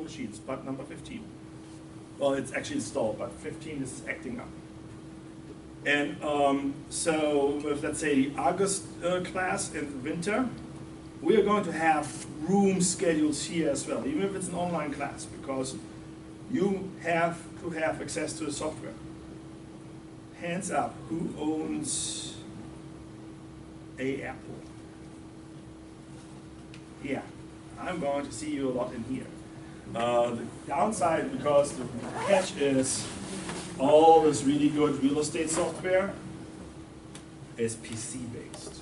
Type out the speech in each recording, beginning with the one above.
machines, but number 15. Well, it's actually installed, but 15 is acting up. And so with, let's say, the August class in the winter, we are going to have room schedules here as well, even if it's an online class, because you have to have access to the software. Hands up, who owns a Apple? Yeah, I'm going to see you a lot in here. The downside, because the catch is all this really good real estate software is PC based.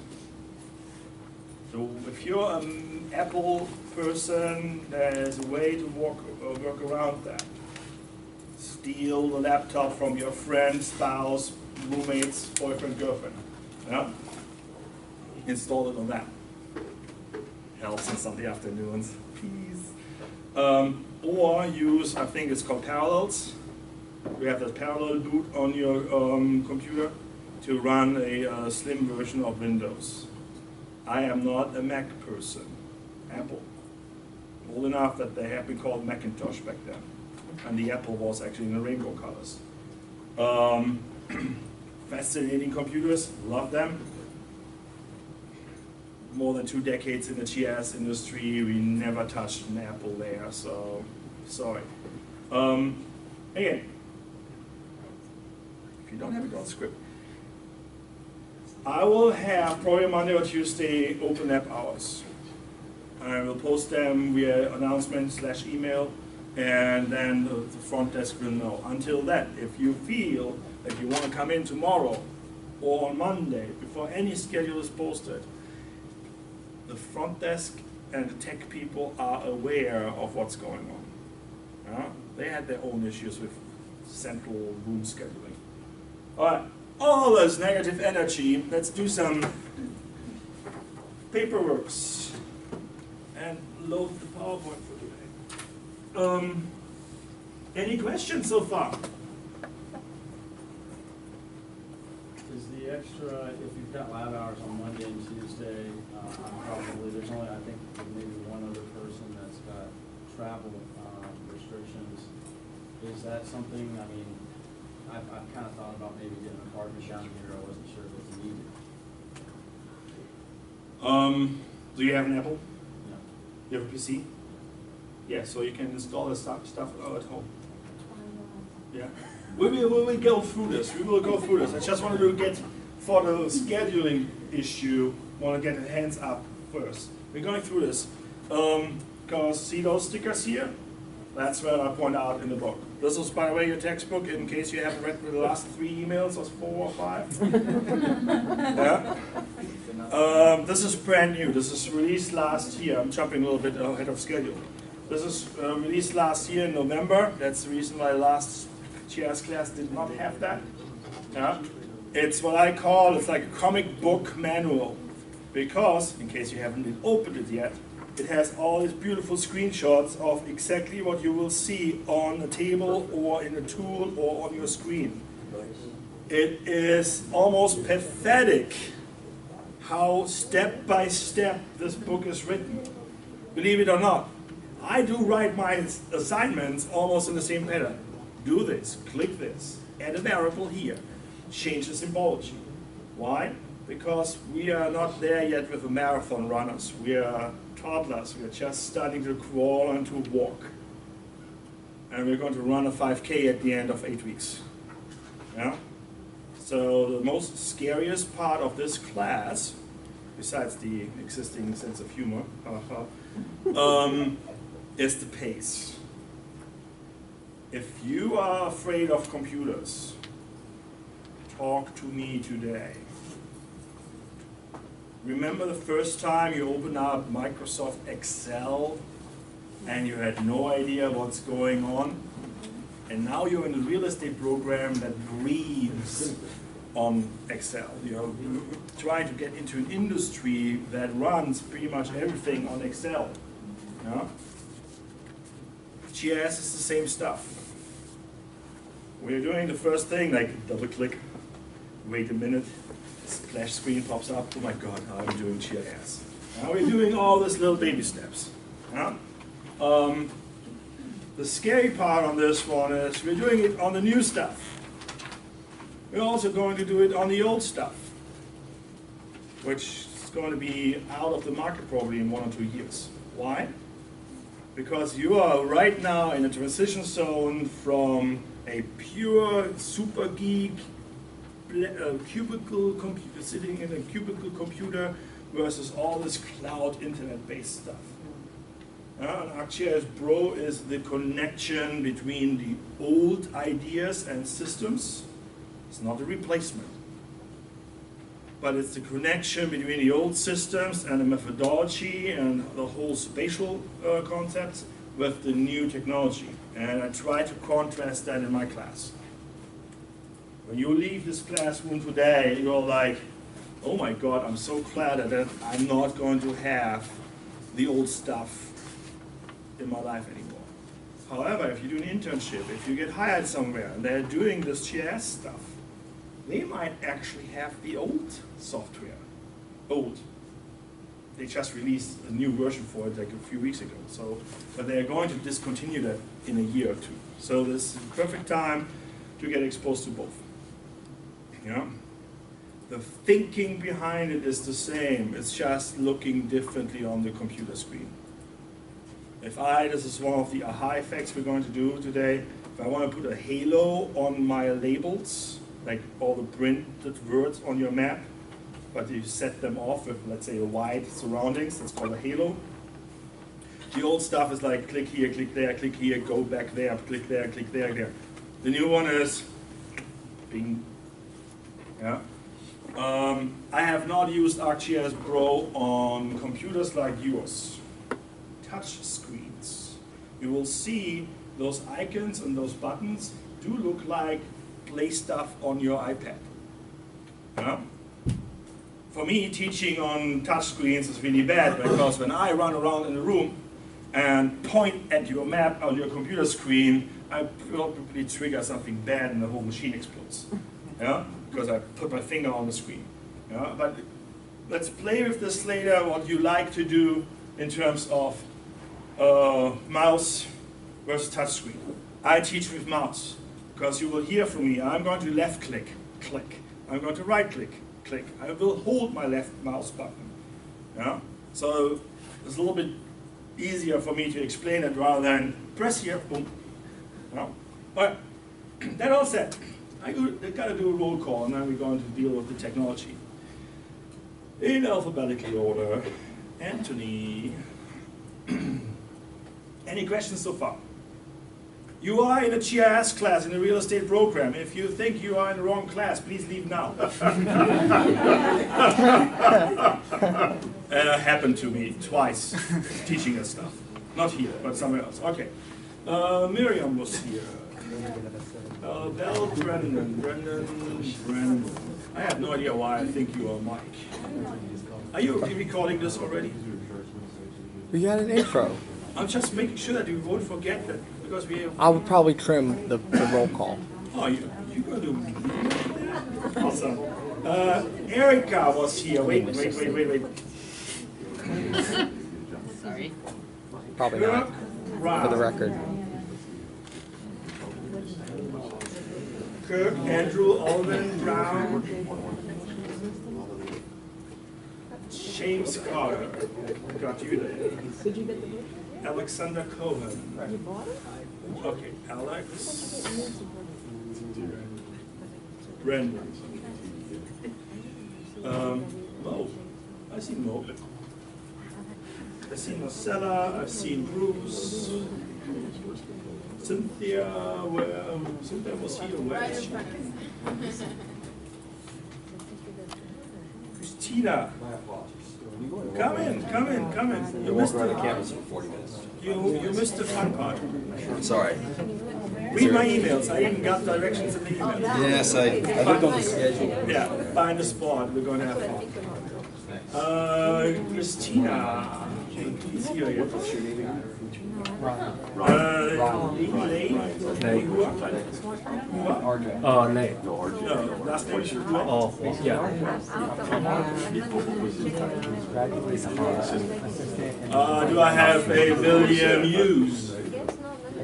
So if you're an Apple person, there's a way to work around that. Steal the laptop from your friend, spouse, roommates, boyfriend, girlfriend. Yeah? Install it on that. Helps on Sunday afternoons. Peace. Or use, I think it's called Parallels. We have that parallel boot on your computer to run a slim version of Windows. I am not a Mac person. Apple. Old enough that they have been called Macintosh back then. And the Apple was actually in the rainbow colors. Fascinating computers, love them. More than 2 decades in the GIS industry, we never touched an Apple there, so sorry. Again, if you don't have it on script, I will have probably Monday or Tuesday open app hours. I will post them via announcement/email, and then the front desk will know. Until then, if you feel that you want to come in tomorrow or on Monday before any schedule is posted, the front desk and the tech people are aware of what's going on. They had their own issues with central room scheduling. All right, all this negative energy, let's do some paperworks and load the PowerPoint for today. Any questions so far? Is the extra, if you've got lab hours on Monday and Tuesday, probably, there's only, I think, maybe one other person that's got travel restrictions. Is that something, I mean, I've kind of thought about maybe getting an apartment down here. I wasn't sure if it's needed. Do you have an Apple? No. You have a PC? Yeah, so you can install the stuff at home. Yeah. We will go through this. We will go through this. I just wanted to get, for the scheduling issue, want to get the hands up first. We're going through this. Because see those stickers here? That's what I point out in the book. This is, by the way, your textbook, in case you haven't read the last 3 emails, or 4 or 5. Yeah. This is brand new. This is released last year. I'm jumping a little bit ahead of schedule. This is released last year in November. That's the reason why last GIS class did not have that. Yeah. It's what I call, it's like a comic book manual. Because, in case you haven't opened it yet, it has all these beautiful screenshots of exactly what you will see on a table or in a tool or on your screen. It is almost pathetic how step by step this book is written. Believe it or not, I do write my assignments almost in the same pattern. Do this, click this, add a variable here, change the symbology. Why? Because we are not there yet with the marathon runners. We are toddlers. We are just starting to crawl and to walk. And we're going to run a 5K at the end of 8 weeks. Yeah? So the most scariest part of this class, besides the existing sense of humor, is the pace. If you are afraid of computers, talk to me today. Remember the first time you opened up Microsoft Excel and you had no idea what's going on? And now you're in a real estate program that breathes on Excel. You're trying to get into an industry that runs pretty much everything on Excel. Yeah? GIS is the same stuff. When you're doing the first thing, like double click, wait a minute, splash screen pops up, oh my god, I'm doing GIS. Now we're doing all these little baby steps. Yeah? The scary part on this one is we're doing it on the new stuff. We're also going to do it on the old stuff, which is going to be out of the market probably in 1 or 2 years. Why? Because you are right now in a transition zone from a pure super geek cubicle computer, sitting in a cubicle computer, versus all this cloud internet-based stuff. ArcGIS Pro is the connection between the old ideas and systems. It's not a replacement, but it's the connection between the old systems and the methodology and the whole spatial concepts with the new technology. And I try to contrast that in my class. When you leave this classroom today, you're like, oh my God, I'm so glad that I'm not going to have the old stuff in my life anymore. However, if you do an internship, if you get hired somewhere and they're doing this GIS stuff, they might actually have the old software. Old. They just released a new version for it like a few weeks ago. So, but they're going to discontinue that in a year or 2. So this is the perfect time to get exposed to both. Yeah? The thinking behind it is the same. It's just looking differently on the computer screen. This is one of the aha effects we're going to do today. If I want to put a halo on my labels, like all the printed words on your map, but you set them off with, let's say, a white surroundings, that's called a halo. The old stuff is like click here, click there, go back there, click there, there. The new one is bing. Yeah. I have not used ArcGIS Pro on computers like yours. Touch screens. You will see those icons and those buttons do look like play stuff on your iPad. Yeah? For me, teaching on touch screens is really bad because when I run around in the room and point at your map on your computer screen, I probably trigger something bad and the whole machine explodes. Yeah? Because I put my finger on the screen. Yeah? But let's play with this later, what you like to do in terms of mouse versus touch screen. I teach with mouse because you will hear from me, I'm going to left click, click. I'm going to right click, click. I will hold my left mouse button. Yeah? So it's a little bit easier for me to explain it rather than press here, boom. Yeah? But that all said, I got to do a roll call and then we're going to deal with the technology. In alphabetical order, Anthony. Any questions so far? You are in a GIS class in a real estate program. If you think you are in the wrong class, please leave now. It happened to me twice, teaching this stuff. Not here, but somewhere else. Okay. Miriam was here. Bell, Brendan. I have no idea why I think you are Mike. Are you recording this already? We got an intro. I'm just making sure that you won't forget that because we have... I would probably trim the roll call. Oh, you're going to do... Awesome. Erica was here. Wait. Sorry. Probably not, for the record. Kirk, Andrew, Alvin, Brown, James Carter. Got you there. Did you get the book? Alexander Cohen. You bought it? Okay, Alex. Brendan. Mo. I see Mo. I've seen Marcella. I've seen Bruce. Cynthia. Cynthia was here. Where is she? Christina. Come in. You missed the campus for 40 minutes. You missed the fun part. Sorry. Read my emails. I even got directions in the emails. Yes, I looked on the schedule. Yeah, find a spot. We're going to have fun. Christina. He's here yet. What's your name? Lei. No, last name is Oh, yeah. Do I have a William Hughes?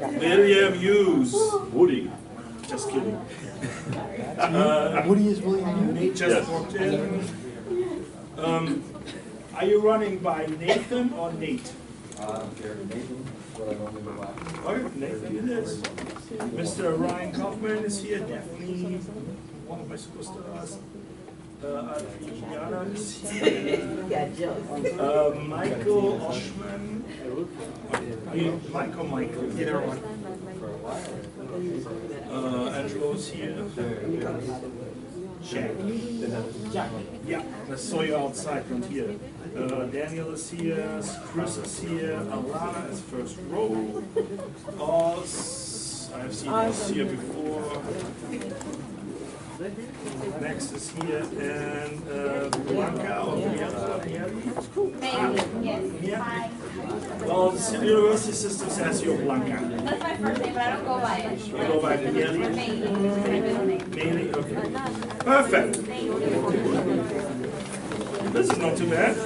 William Hughes. Woody. Just kidding. Woody is William. Nate just walked in. Are you running by Nathan or Nate? Nathan, what I normally go by. Okay, Nathan it is. Mr. Ryan Kaufman is here, definitely one of my superstars. Adriana is here. Michael Oshman. Michael. Either one. Angelo's here. Jack. Yeah, I saw you outside from here. Daniel is here, Chris is here, Alana is first row. Oz, I've seen Oz here before. Next is here, and Blanca or Mieli. Well, the university system says you're Blanca. That's my first name, but I don't go by it. You go by Mieli? Mieli, okay. Perfect. This is not too bad.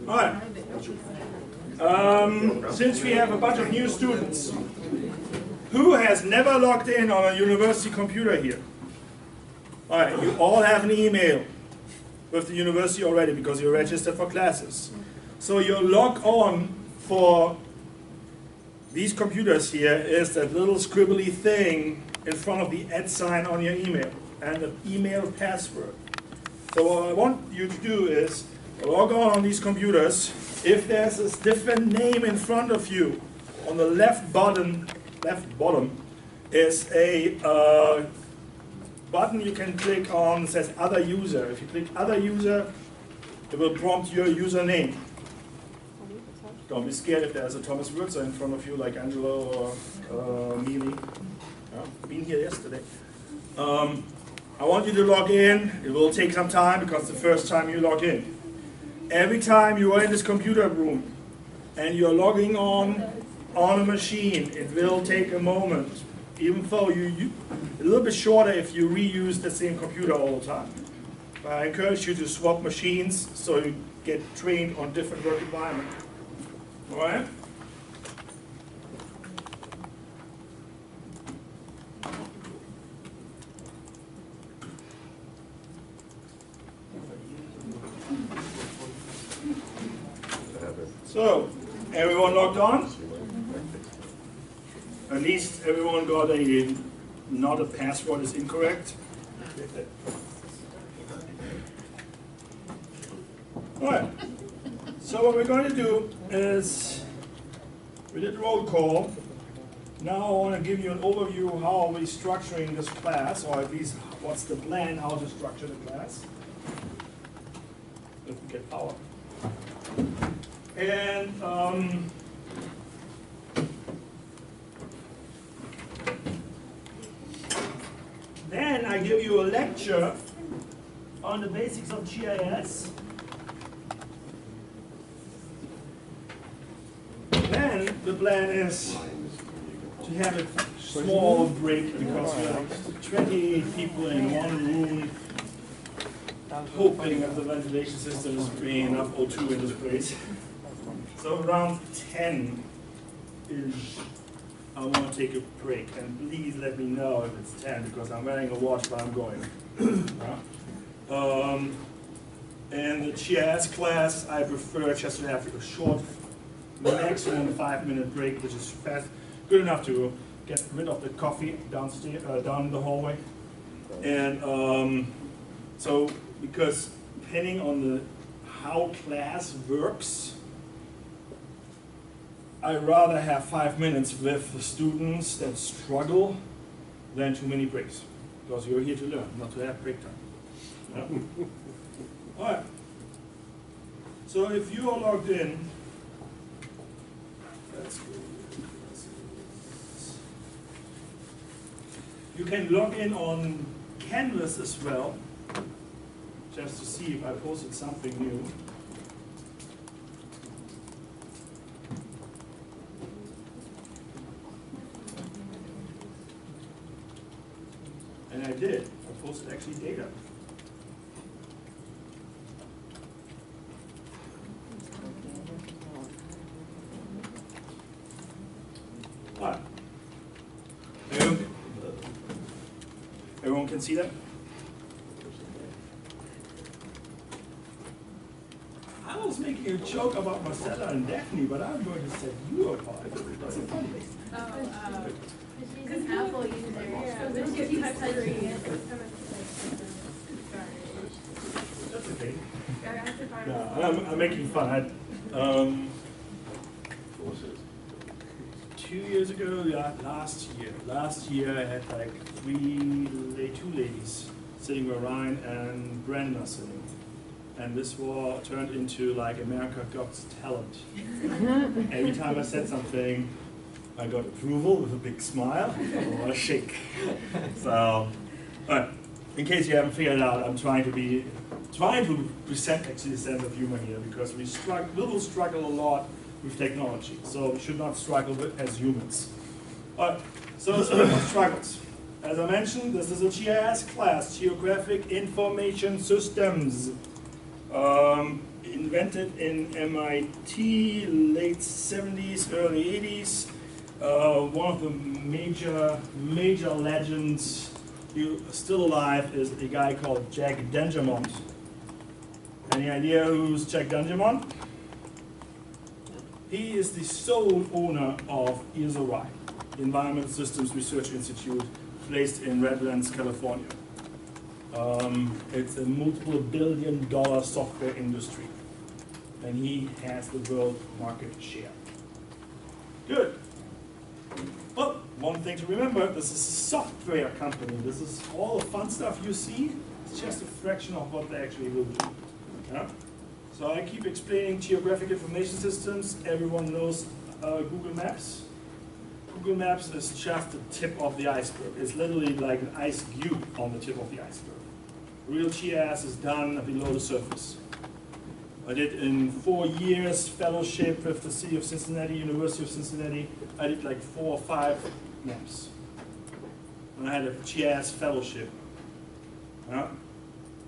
All right. Since we have a bunch of new students, who has never logged in on a university computer here? All right, you all have an email with the university already because you're registered for classes. So your log on for these computers here is that little scribbly thing in front of the @ sign on your email and the email password. So what I want you to do is log on these computers. If there's a different name in front of you, on the left bottom is a button you can click on that says Other User. If you click Other User, it will prompt your username. Don't be scared if there's a Thomas Würzer in front of you, like Angelo or Mealy. Been here yesterday. I want you to log in. It will take some time because it's the first time you log in. Every time you are in this computer room and you're logging on a machine, it will take a moment. Even though a little bit shorter if you reuse the same computer all the time. But I encourage you to swap machines so you get trained on different work environment. All right? So, everyone logged on? At least everyone got not a password is incorrect. All right. So what we're going to do is, we did roll call. Now I want to give you an overview of how we're structuring this class, or at least what's the plan, how to structure the class. If we get power. And then I give you a lecture on the basics of GIS. Then the plan is to have a small break because we have 28 people in one room, hoping that the ventilation system is bringing enough O2 in this place. So around 10-ish, I want to take a break. And please let me know if it's 10 because I'm wearing a watch while I'm going. And the GIS class, I prefer just to have a short, maximum 5-minute break, which is fast, good enough to get rid of the coffee downstairs, down the hallway. And so, because depending on how class works, I'd rather have 5 minutes with the students that struggle than too many breaks. Because you're here to learn, not to have break time. Yeah? All right. So if you are logged in, that's good. You can log in on Canvas as well. just to see if I posted something new. And I did. I posted actually data. Alright. Everyone can see that? I was making a joke about Marcella and Daphne, but I'm going to set you apart. That's so funny. She's an Apple user, but she keeps touching it. That's okay. Yeah, I'm making fun. 2 years ago, yeah, last year I had like two ladies sitting where Ryan and Brandon are sitting. And this war turned into like America Got Talent. Every time I said something, I got approval with a big smile or a shake. So, in case you haven't figured it out, I'm trying to present actually a sense of humor here, because we will struggle a lot with technology, so we should not struggle with as humans. So struggles. As I mentioned, this is a GIS class, Geographic Information Systems, invented in MIT, late 70s, early 80s. One of the major legends still alive is a guy called Jack Dangermond. Any idea who's Jack Dangermond? He is the sole owner of REE, Environmental Systems Research Institute, based in Redlands, California. It's a multiple billion-dollar software industry, and he has the world market share. Good. Well, one thing to remember, this is a software company. This is all the fun stuff you see. It's just a fraction of what they actually will do. Yeah? So I keep explaining geographic information systems. Everyone knows Google Maps. Google Maps is just the tip of the iceberg. It's literally like an ice cube on the tip of the iceberg. Real GIS is done below the surface. I did in 4 years fellowship with the City of Cincinnati, University of Cincinnati. I did like 4 or 5 maps. And I had a GIS fellowship.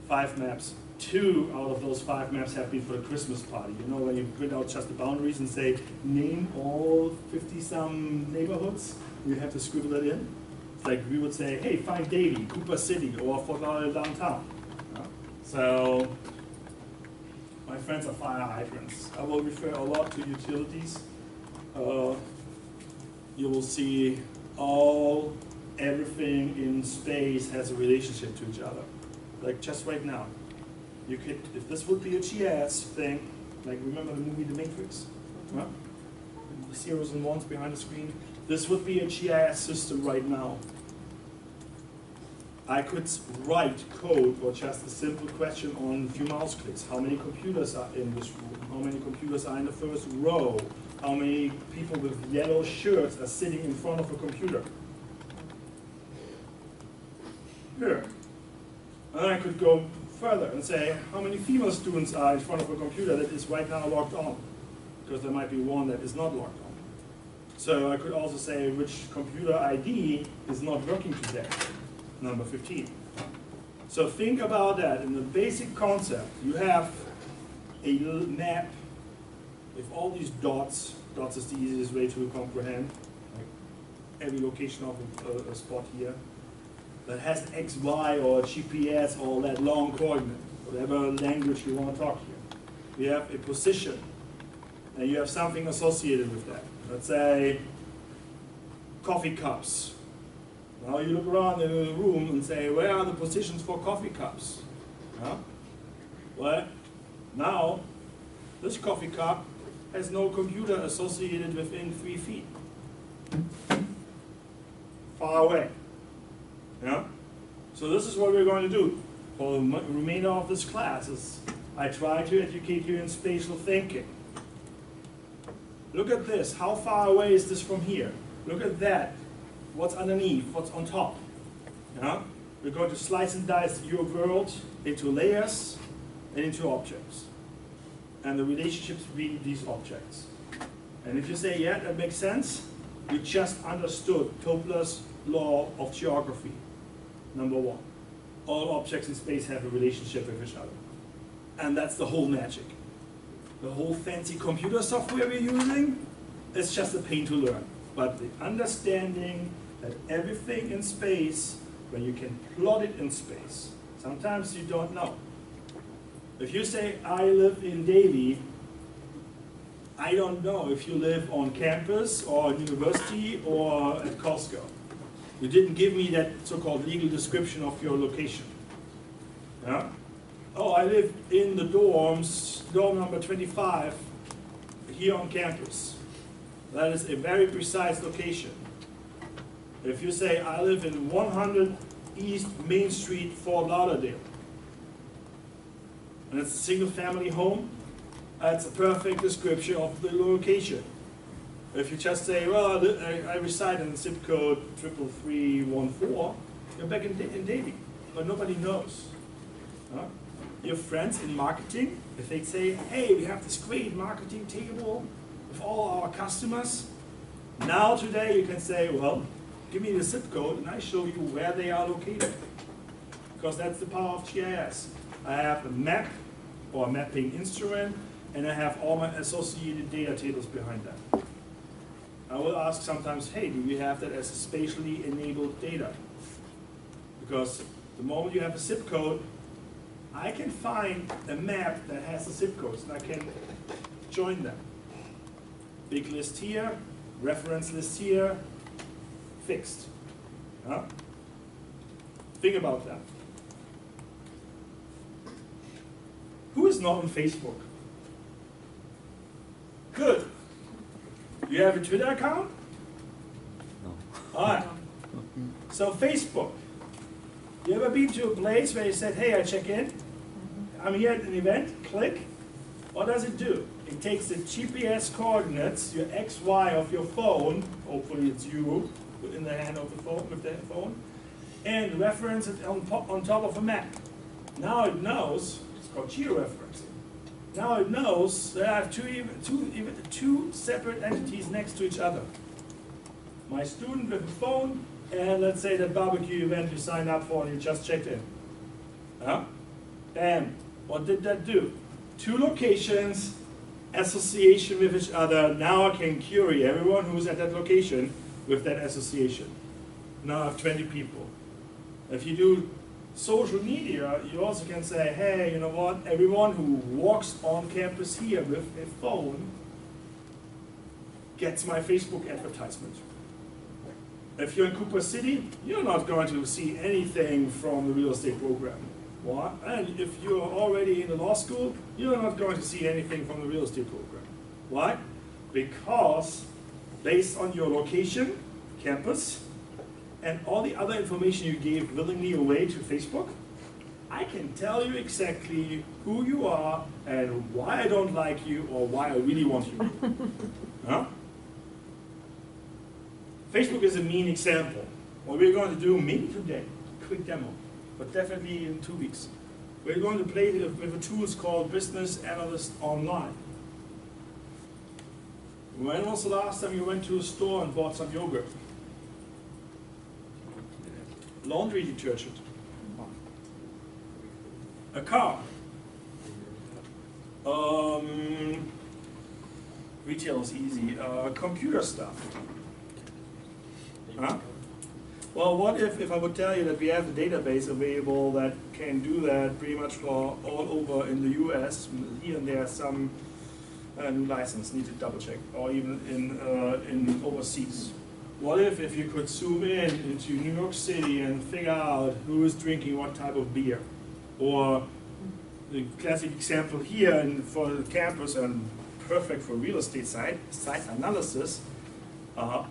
5 maps. 2 out of those 5 maps have been for the Christmas party. You know, when you print out just the boundaries and say, name all 50-some neighborhoods, you have to scribble it in. It's like we would say, hey, find Davie, Cooper City, or Fort Lauderdale downtown. So, my friends are fire hydrants. I will refer a lot to utilities. You will see everything in space has a relationship to each other. Like just right now. You could, if this would be a GIS thing, like remember the movie The Matrix? Huh? The zeros and ones behind the screen. This would be a GIS system right now. I could write code or just a simple question on a few mouse clicks. How many computers are in this room? How many computers are in the first row? How many people with yellow shirts are sitting in front of a computer? Here. And then I could go further and say how many female students are in front of a computer that is right now logged on, because there might be one that is not logged on. So I could also say which computer ID is not working today, number 15. So think about that in the basic concept. You have a map with all these dots. Dots is the easiest way to comprehend, like every location of a spot here. That has X, Y, or GPS, or that long coordinate, whatever language you want to talk here. You have a position, and you have something associated with that. Let's say coffee cups. Now you look around in the room and say, where are the positions for coffee cups? Well, now this coffee cup has no computer associated within 3 feet. Far away. Yeah? So this is what we're going to do for the remainder of this class. Is I try to educate you in spatial thinking. Look at this. How far away is this from here? Look at that. What's underneath? What's on top? Yeah? We're going to slice and dice your world into layers and into objects. And the relationships between these objects. And if you say, yeah, that makes sense, you just understood Tobler's law of geography, number one. All objects in space have a relationship with each other. And that's the whole magic. The whole fancy computer software we're using is just a pain to learn. But the understanding that everything in space, when you can plot it in space, sometimes you don't know. If you say, I live in Delhi, I don't know if you live on campus or university or at Costco. You didn't give me that so-called legal description of your location. Yeah? Oh, I live in the dorms, dorm number 25, here on campus. That is a very precise location. If you say, I live in 100 East Main Street, Fort Lauderdale, and it's a single family home, that's a perfect description of the location. If you just say, well, I reside in the zip code 33314, you're back in Delhi, but nobody knows. Huh? Your friends in marketing, if they say, hey, we have this great marketing table with all our customers, now today you can say, well, give me the zip code and I show you where they are located. Because that's the power of GIS. I have a map or a mapping instrument, and I have all my associated data tables behind that. I will ask sometimes, hey, do you have that as a spatially enabled data? Because the moment you have a zip code, I can find a map that has the zip codes, and I can join them. Big list here, reference list here, fixed. Huh? Think about that. Who is not on Facebook? Good. You have a Twitter account? No. All right. So Facebook. You ever been to a place where you said, hey, I check in, I'm here at an event, click? What does it do? It takes the GPS coordinates, your X, Y of your phone, hopefully it's you in the hand of the phone, with the phone, and reference it on top of a map. Now it knows, it's called georeferencing. Now it knows that I have two separate entities next to each other. My student with a phone, and let's say that barbecue event you signed up for and you just checked in. Huh? And what did that do? Two locations, association with each other. Now I can query everyone who's at that location with that association. Now I have 20 people. If you do social media, you also can say, hey, you know what? Everyone who walks on campus here with a phone gets my Facebook advertisement. If you're in Cooper City, you're not going to see anything from the real estate program. Why? And if you're already in the law school, you're not going to see anything from the real estate program. Why? Because based on your location, campus, and all the other information you gave willingly away to Facebook, I can tell you exactly who you are and why I don't like you or why I really want you. Huh? Facebook is a mean example. What we're going to do, maybe today, quick demo, but definitely in 2 weeks. We're going to play with a tool called Business Analyst Online. When was the last time you went to a store and bought some yogurt? Laundry detergent. A car. Retail is easy. Computer stuff. Huh? Well, what if I would tell you that we have a database available that can do that pretty much for all over in the US, here and there some new license, need to double check, or even in overseas. What if you could zoom in into New York City and figure out who is drinking what type of beer? Or the classic example here and for the campus and perfect for real estate site analysis.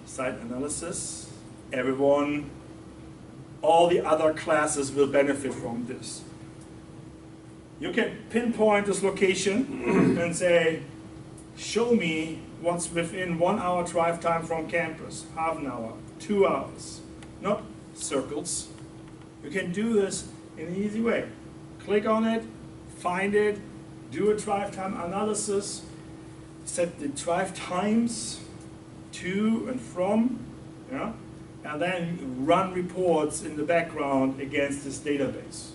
Site analysis. Everyone, all the other classes will benefit from this. You can pinpoint this location and say, show me what's within 1 hour drive time from campus, half an hour, 2 hours, not circles. You can do this in an easy way. Click on it, find it, do a drive time analysis, set the drive times to and from, yeah, and then run reports in the background against this database.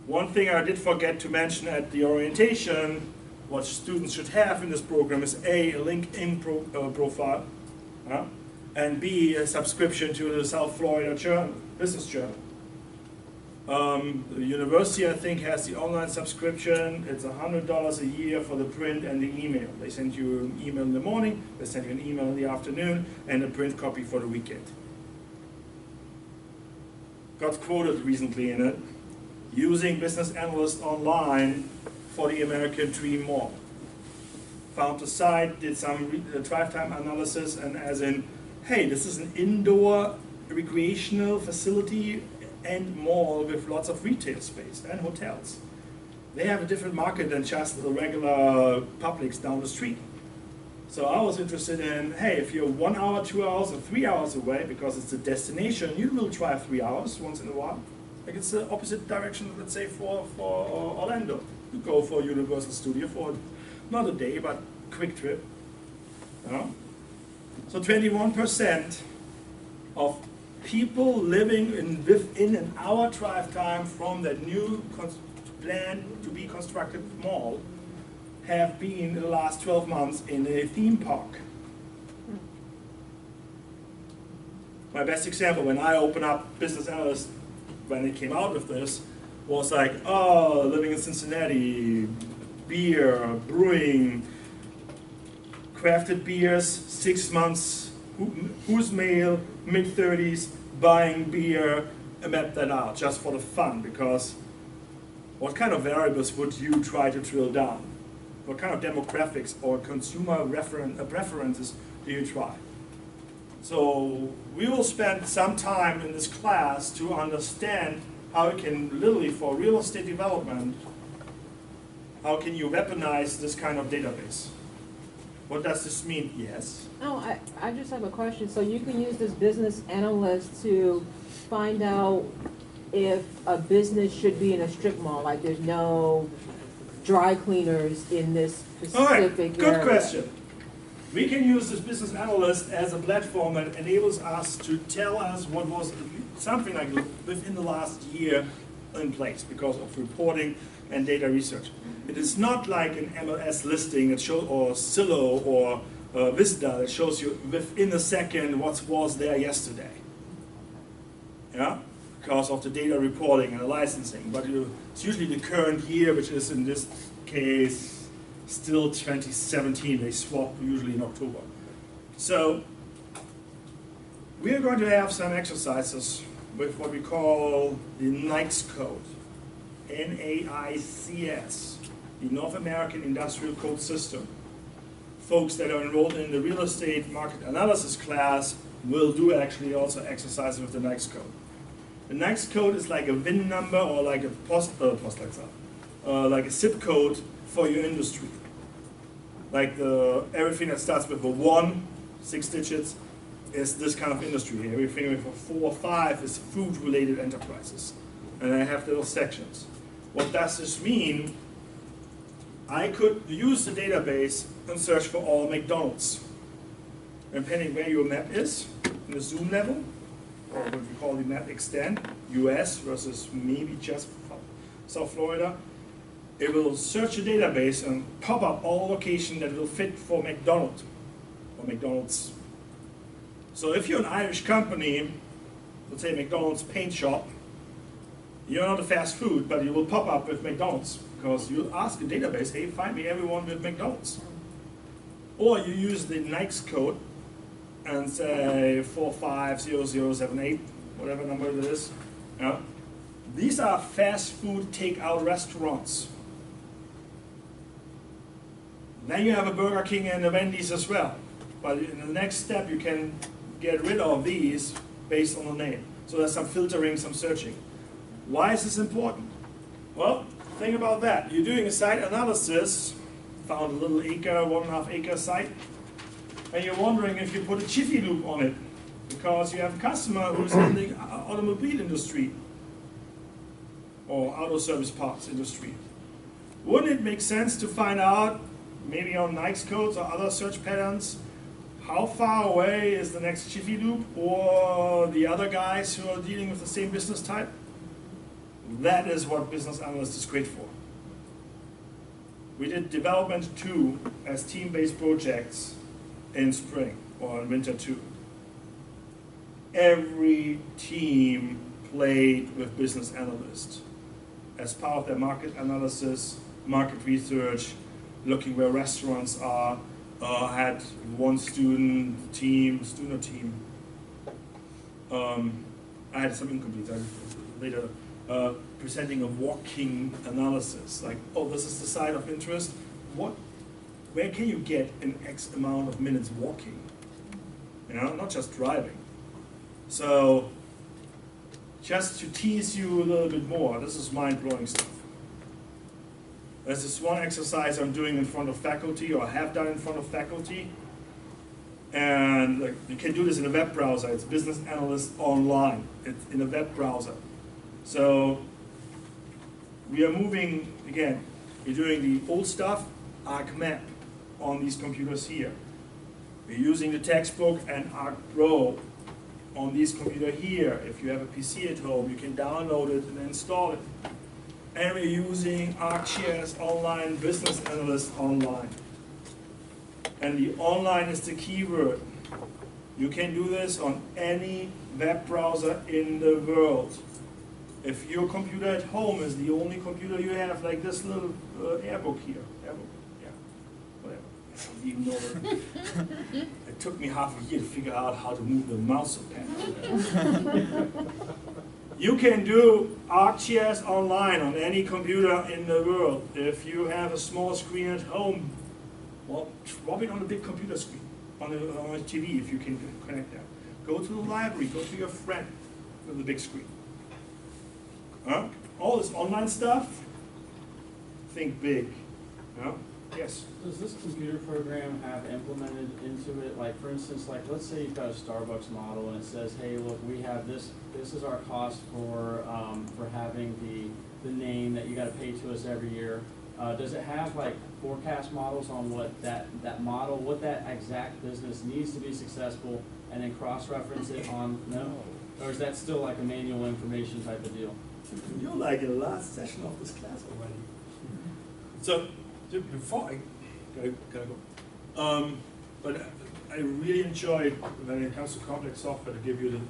One thing I did forget to mention at the orientation, what students should have in this program is A, a LinkedIn profile, and B, a subscription to the South Florida Journal, Business Journal. The university, I think, has the online subscription. It's $100 a year for the print and the email. They send you an email in the morning, they send you an email in the afternoon, and a print copy for the weekend. Got quoted recently in it, using Business Analyst online for the American Dream Mall. Found the site, did some drive time analysis, and as in, hey, this is an indoor recreational facility and mall with lots of retail space and hotels. They have a different market than just the regular Publix down the street. So I was interested in, hey, if you're 1 hour, 2 hours, or 3 hours away, because it's a destination, you will drive 3 hours once in a while. Like it's the opposite direction, let's say, for Orlando. You go for Universal Studio for not a day, but quick trip. You know? So 21% of people living within an hour drive time from that new planned to be constructed mall have been in the last 12 months in a theme park. My best example, when I opened up Business Analyst, when it came out with this, was like, oh, living in Cincinnati, beer, brewing, crafted beers, 6 months, who's male, mid-30s, buying beer, and map that out just for the fun, because what kind of variables would you try to drill down? What kind of demographics or consumer preferences do you try? So we will spend some time in this class to understand how you can literally, for real estate development, how can you weaponize this kind of database? What does this mean? Yes? Oh, I just have a question. So you can use this business analyst to find out if a business should be in a strip mall, like there's no dry cleaners in this specific All right, area. good question. We can use this business analyst as a platform that enables us to tell us what was something like within the last year in place because of reporting and data research. It is not like an MLS listing that shows, or Zillow or Vista that shows you within a second what was there yesterday. Yeah, because of the data reporting and the licensing. But it's usually the current year, which is in this case still 2017. They swap usually in October. So we are going to have some exercises with what we call the NAICS code, NAICS, the North American Industrial Code System. Folks that are enrolled in the real estate market analysis class will do actually also exercises with the NAICS code. The NAICS code is like a VIN number or like a like a zip code for your industry. Like everything that starts with a 1, 6 digits, is this kind of industry here. Everything with a 4 or 5 is food-related enterprises. And I have little sections. What does this mean? I could use the database and search for all McDonald's. Depending where your map is, in the zoom level, or what we call the map extent, US versus maybe just South Florida, it will search the database and pop up all locations that will fit for McDonald's or McDonald's. So if you're an Irish company, let's say McDonald's paint shop, you're not a fast food, but you will pop up with McDonald's because you ask the database, hey, find me everyone with McDonald's. Or you use the NAICS code and say 450078, whatever number it is. Yeah. These are fast food takeout restaurants. Then you have a Burger King and a Wendy's as well. But in the next step, you can get rid of these based on the name. So there's some filtering, some searching. Why is this important? Well, think about that. You're doing a site analysis, found a little acre, 1.5 acre site, and you're wondering if you put a Jiffy Lube on it because you have a customer who's in the automobile industry. or auto service parts industry. Wouldn't it make sense to find out, maybe on Nike's codes or other search patterns, how far away is the next Jiffy Lube or the other guys who are dealing with the same business type? That is what business analyst is great for. We did development 2 as team-based projects in spring or in winter 2. Every team played with business analysts as part of their market analysis, market research, looking where restaurants are. Had one student team. I had some incompletes later. Presenting a walking analysis, like, oh, this is the site of interest. Where can you get in X amount of minutes walking? You know, not just driving. So, just to tease you a little bit more, this is mind-blowing stuff. There's this one exercise I'm doing in front of faculty, or have done in front of faculty, and you can do this in a web browser. It's Business Analyst Online. It's in a web browser. So we are moving, again, we're doing the old stuff, ArcMap, on these computers here. We're using the textbook and ArcPro on these computers here. If you have a PC at home, you can download it and install it. And we're using ArcGIS Online, Business Analyst Online. And the online is the keyword. You can do this on any web browser in the world. If your computer at home is the only computer you have, like this little airbook here, yeah, whatever, I don't even know it. It took me half a year to figure out how to move the mouse pad. You can do ArcGIS Online on any computer in the world. If you have a small screen at home, well, drop it on a big computer screen, on a TV if you can connect that. Go to the library, go to your friend with a big screen. Huh? All this online stuff, think big. Huh? Yes? Does this computer program have implemented into it, like for instance, like let's say you've got a Starbucks model and it says, hey, look, we have this is our cost for having the name that you got to pay to us every year. Does it have like forecast models on what that model, what that exact business needs to be successful, and then cross-reference it on, no? Or is that still like a manual information type of deal? You're like in the last session of this class already. So, before I gotta go, but I really enjoyed when it comes to complex software to give you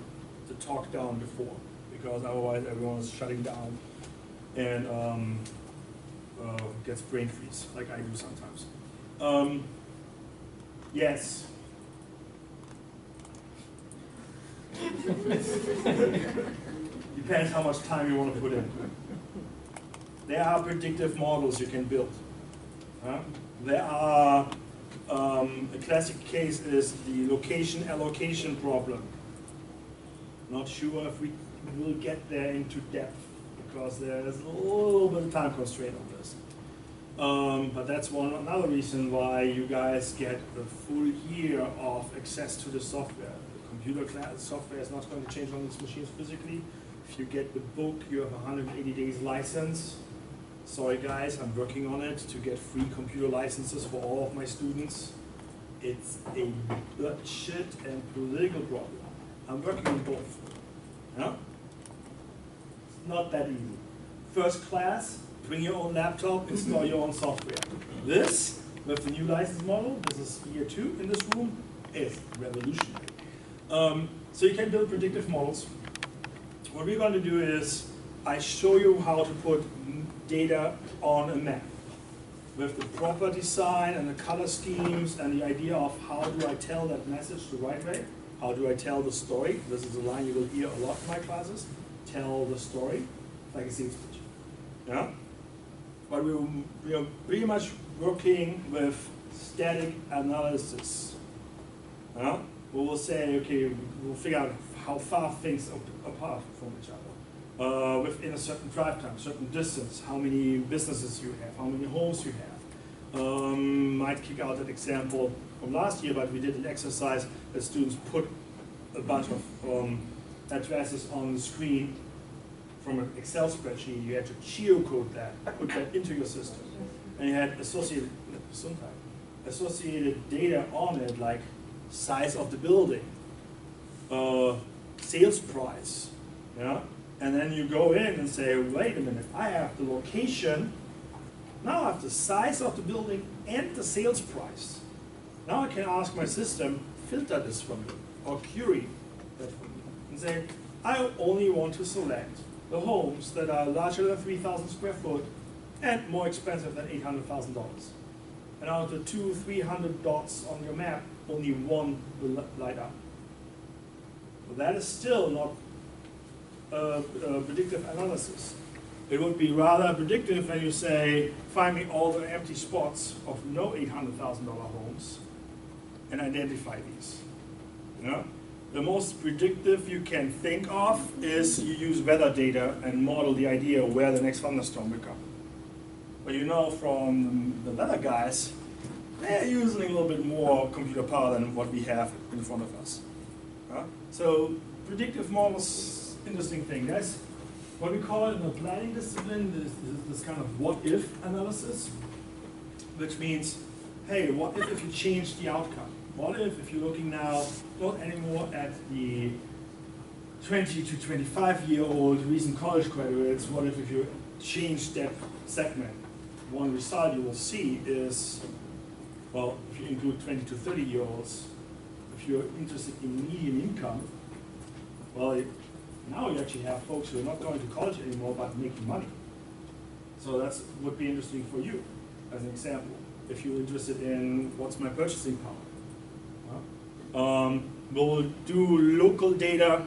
the talk down before, because otherwise everyone is shutting down and gets brain freeze, like I do sometimes. Yes. Depends how much time you want to put in. There are predictive models you can build. There are, a classic case is the location allocation problem. Not sure if we will get there into depth because there is a little bit of time constraint on this. But that's another reason why you guys get a full year of access to the software. The computer class software is not going to change on these machines physically. If you get the book, you have a 180 days license. Sorry guys, I'm working on it to get free computer licenses for all of my students. It's a budget and political problem. I'm working on both. Yeah? It's not that easy. First class, bring your own laptop, install your own software. This, with the new license model, this is year 2 in this room, is revolutionary. So you can build predictive models. What we're going to do is, I show you how to put data on a map with the proper design and the color schemes and the idea of how do I tell that message the right way, how do I tell the story. This is a line you will hear a lot in my classes. Tell the story, like a sales pitch. Yeah? But we are pretty much working with static analysis. Yeah? We will say, okay, we'll figure out how far things are apart from each other. Within a certain drive time, certain distance, how many businesses you have, how many homes you have. Might kick out that example from last year, but we did an exercise that students put a bunch of addresses on the screen from an Excel spreadsheet, you had to geocode that, put that into your system. And you had associated data on it, like size of the building, sales price, yeah? And then you go in and say, wait a minute, I have the location, now I have the size of the building and the sales price. Now I can ask my system, filter this for me, or query that for me, and say, I only want to select the homes that are larger than 3,000 square foot and more expensive than $800,000. And out of the 200-300 dots on your map, only one will light up. So that is still not predictive analysis. It would be rather predictive when you say, find me all the empty spots of no $800,000 homes and identify these. Yeah? The most predictive you can think of is you use weather data and model the idea of where the next thunderstorm will come. But you know from the weather guys, they're using a little bit more computer power than what we have in front of us. So predictive models, interesting thing, guys. What we call it in the planning discipline is this kind of what-if analysis, which means, hey, what if you change the outcome? What if you're looking now not anymore at the 20 to 25-year-old recent college graduates, what if you change that segment? One result you will see is, well, if you include 20 to 30-year-olds, if you're interested in median income, well, now you actually have folks who are not going to college anymore but making money. So that would be interesting for you, as an example, if you're interested in what's my purchasing power. We'll do local data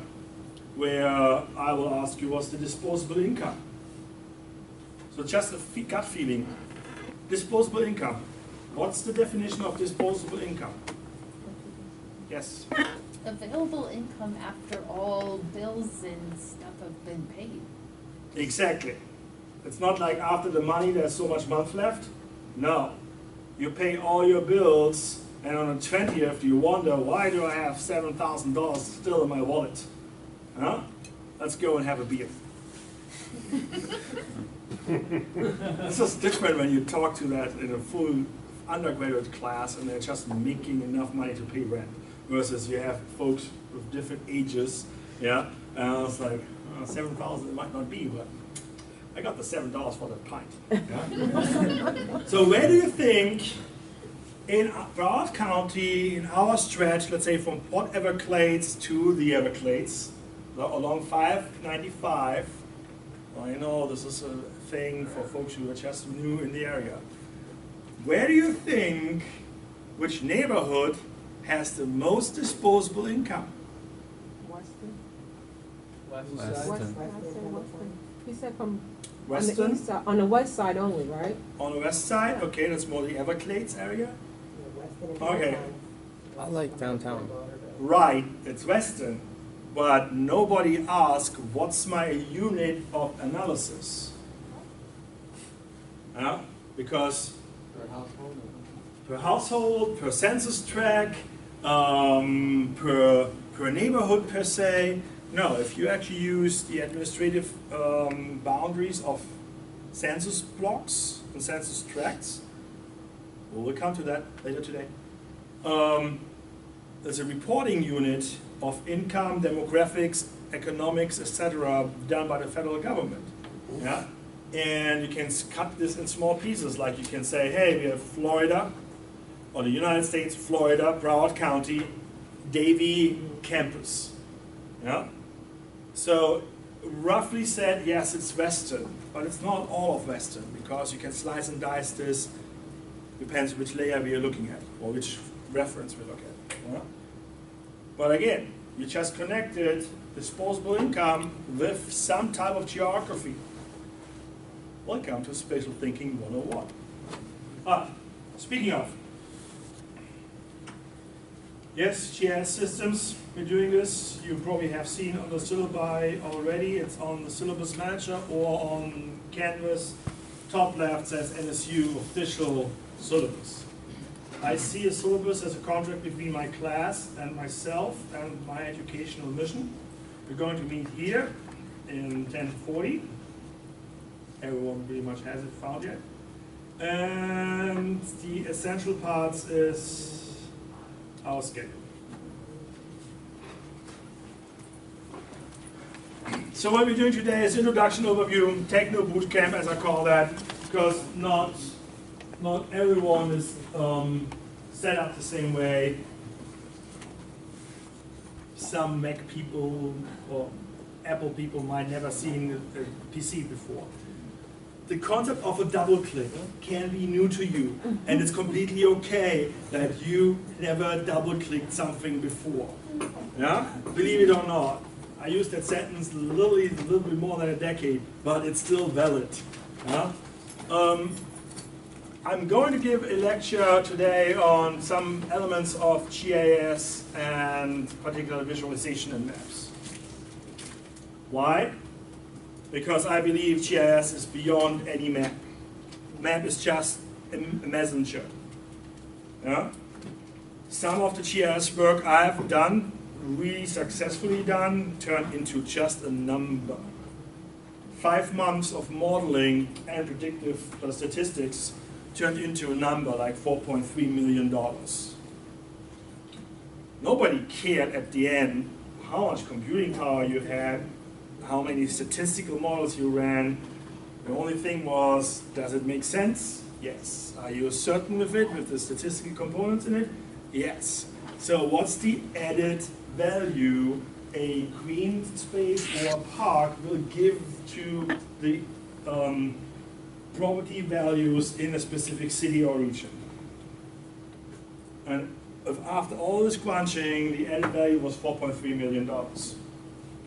where I will ask you what's the disposable income. So just a gut feeling. Disposable income. What's the definition of disposable income? Yes? Available income after all bills and stuff have been paid. Exactly. It's not like after the money there's so much month left. No. You pay all your bills and on the 20th you wonder, why do I have $7,000 still in my wallet? Huh? Let's go and have a beer. It's just different when you talk to that in a full undergraduate class and they're just making enough money to pay rent. Versus you have folks with different ages, yeah, and I was like, 7,000 it might not be, but I got the $7 for that pint. Yeah? So where do you think, in Broward County, in our stretch, let's say from Port Everglades to the Everglades, along 595, well, I know this is a thing for folks who are just new in the area. Where do you think, which neighborhood has the most disposable income? Weston. Weston. He said from Weston? on the east side, on the west side only, right? On the west side? Okay, that's more the Everglades area. Okay, I like downtown. right, it's Weston. But nobody asked, what's my unit of analysis? Because per household, per census tract, per neighborhood per se. No, if you actually use the administrative boundaries of census blocks and census tracts, we'll come to that later today. There's a reporting unit of income, demographics, economics, etc., done by the federal government. Yeah? And you can cut this in small pieces, like you can say, hey, we have Florida, or the United States, Florida, Broward County, Davie campus. Yeah? So roughly said, yes, it's Western, but it's not all of Western, because you can slice and dice this, depends which layer we are looking at, or which reference we look at. Yeah? But again, you just connected disposable income with some type of geography. Welcome to Spatial Thinking 101. Speaking of, yes, GIS systems, we're doing this. You probably have seen on the syllabi already. It's on the syllabus manager or on Canvas. Top left says NSU official syllabus. I see a syllabus as a contract between my class and myself and my educational mission. We're going to meet here in 1040. Everyone pretty much has it found yet. And the essential parts is our schedule. So what we're doing today is introduction overview, techno boot camp as I call that, because not everyone is set up the same way. Some Mac people or Apple people might never seen a PC before. The concept of a double click can be new to you, and it's completely okay that you never double clicked something before. Yeah? Believe it or not. I used that sentence literally a little bit more than a decade, but it's still valid. Yeah? I'm going to give a lecture today on some elements of GIS and particular visualization in maps. Why? Because I believe GIS is beyond any map. Map is just a messenger. Yeah? Some of the GIS work I've done, really successfully done, turned into just a number. 5 months of modeling and predictive statistics turned into a number like $4.3 million. Nobody cared at the end how much computing power you had, how many statistical models you ran. The only thing was, does it make sense? Yes. Are you certain with it, with the statistical components in it? Yes. So what's the added value a green space or a park will give to the property values in a specific city or region? And after all this crunching, the added value was $4.3 million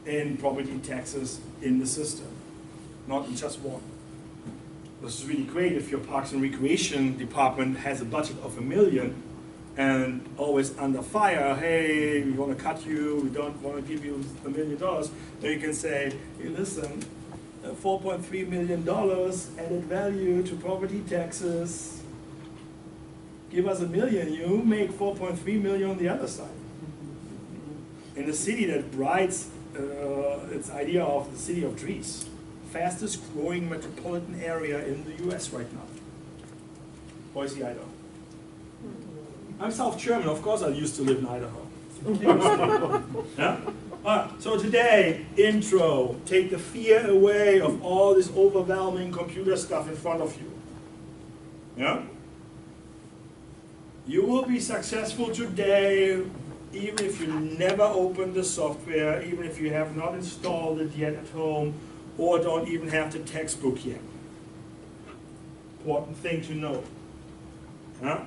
in property taxes in the system, not in just one. This is really great if your Parks and Recreation department has a budget of $1 million and always under fire. Hey, we want to cut you, we don't want to give you $1 million. Then you can say, hey, listen, $4.3 million added value to property taxes. Give us $1 million, you make $4.3 million on the other side. In a city that writes its idea of the city of trees, fastest growing metropolitan area in the US right now. Boise, Idaho. I'm South German, of course I used to live in Idaho. Yeah? So today, intro, take the fear away of all this overwhelming computer stuff in front of you. Yeah? You will be successful today even if you never opened the software, even if you have not installed it yet at home, or don't even have the textbook yet. Important thing to know. Yeah?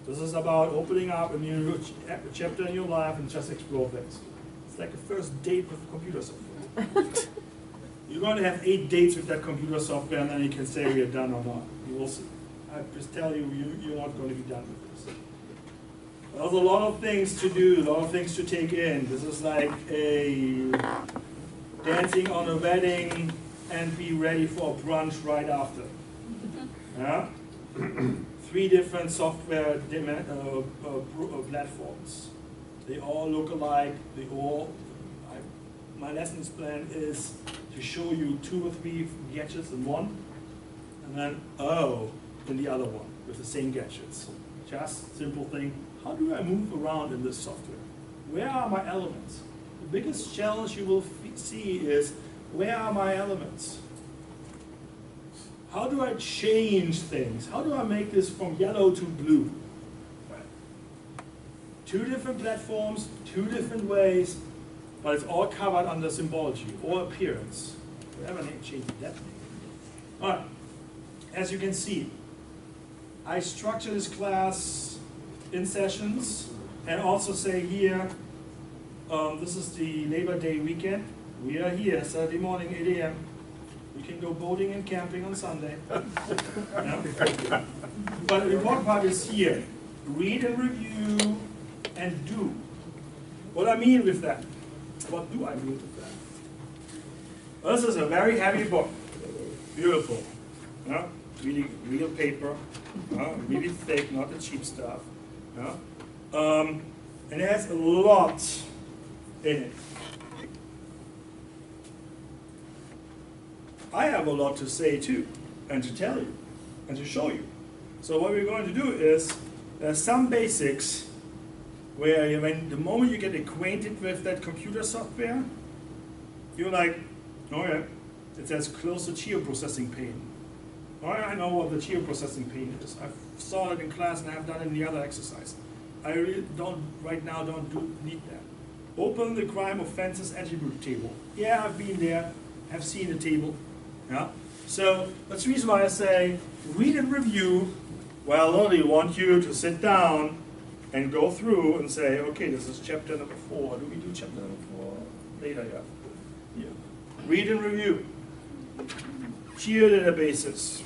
This is about opening up a new chapter in your life and just explore things. It's like a first date with computer software. You're going to have 8 dates with that computer software, and then you can say we are done or not. You will see. I just tell you, you're not going to be done with this. There's a lot of things to do, a lot of things to take in. This is like a dancing on a wedding and be ready for a brunch right after. Yeah? 3 different software platforms. They all look alike. They all. My lessons plan is to show you 2 or 3 gadgets in one, and then in the other one with the same gadgets. Just simple thing. How do I move around in this software? Where are my elements? The biggest challenge you will see is, where are my elements? How do I change things? How do I make this from yellow to blue? 2 different platforms, 2 different ways, but it's all covered under symbology or appearance. Whatever name changes that name. All right. As you can see, I structure this class in sessions and also say here, this is the Labor Day weekend. We are here Saturday morning, 8 a.m. You can go boating and camping on Sunday. Yeah? But the important part is here. Read and review and do. What I mean with that? What do I mean with that? This is a very heavy book. Beautiful. Yeah? Really real paper. Really thick, not the cheap stuff. Yeah? And it has a lot in it. I have a lot to say too, and to tell you, and to show you. So what we're going to do is, there's some basics where the moment you get acquainted with that computer software, you're like, oh yeah, it says close to geoprocessing pane. Oh yeah, I know what the geoprocessing pane is. I saw it in class and I have done it in the other exercise. I really don't, right now, need that. Open the crime offenses attribute table. Yeah, I've been there, have seen the table. Yeah. So that's the reason why I say read and review. Well, I only want you to sit down and go through and say, okay, this is chapter number 4. Do we do chapter number 4 later? Yeah. Read and review. Geodatabases.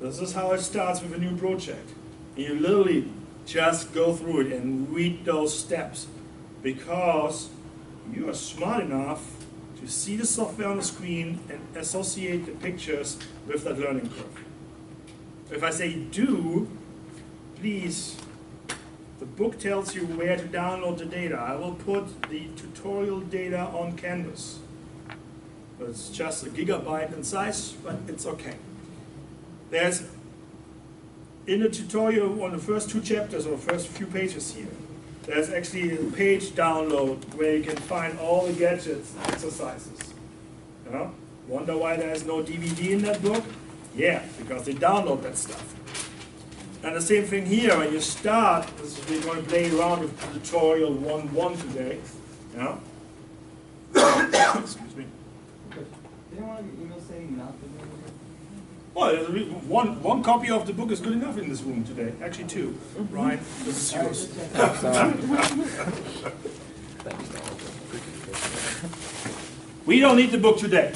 This is how it starts with a new project. And you literally just go through it and read those steps, because you are smart enough to see the software on the screen and associate the pictures with that learning curve. If I say do, please, the book tells you where to download the data. I will put the tutorial data on Canvas. It's just a gigabyte in size, but it's okay. There's, in the tutorial on the first 2 chapters or first few pages here, there's actually a page download where you can find all the gadgets and exercises. You know? Wonder why there's no DVD in that book? Yeah, because they download that stuff. And the same thing here, when you start, we're going to play around with tutorial 1.1 today. You know? Excuse me. Didn't one of your emails say not to do it? Well, one copy of the book is good enough in this room today. Actually 2. Ryan, this is yours. We don't need the book today.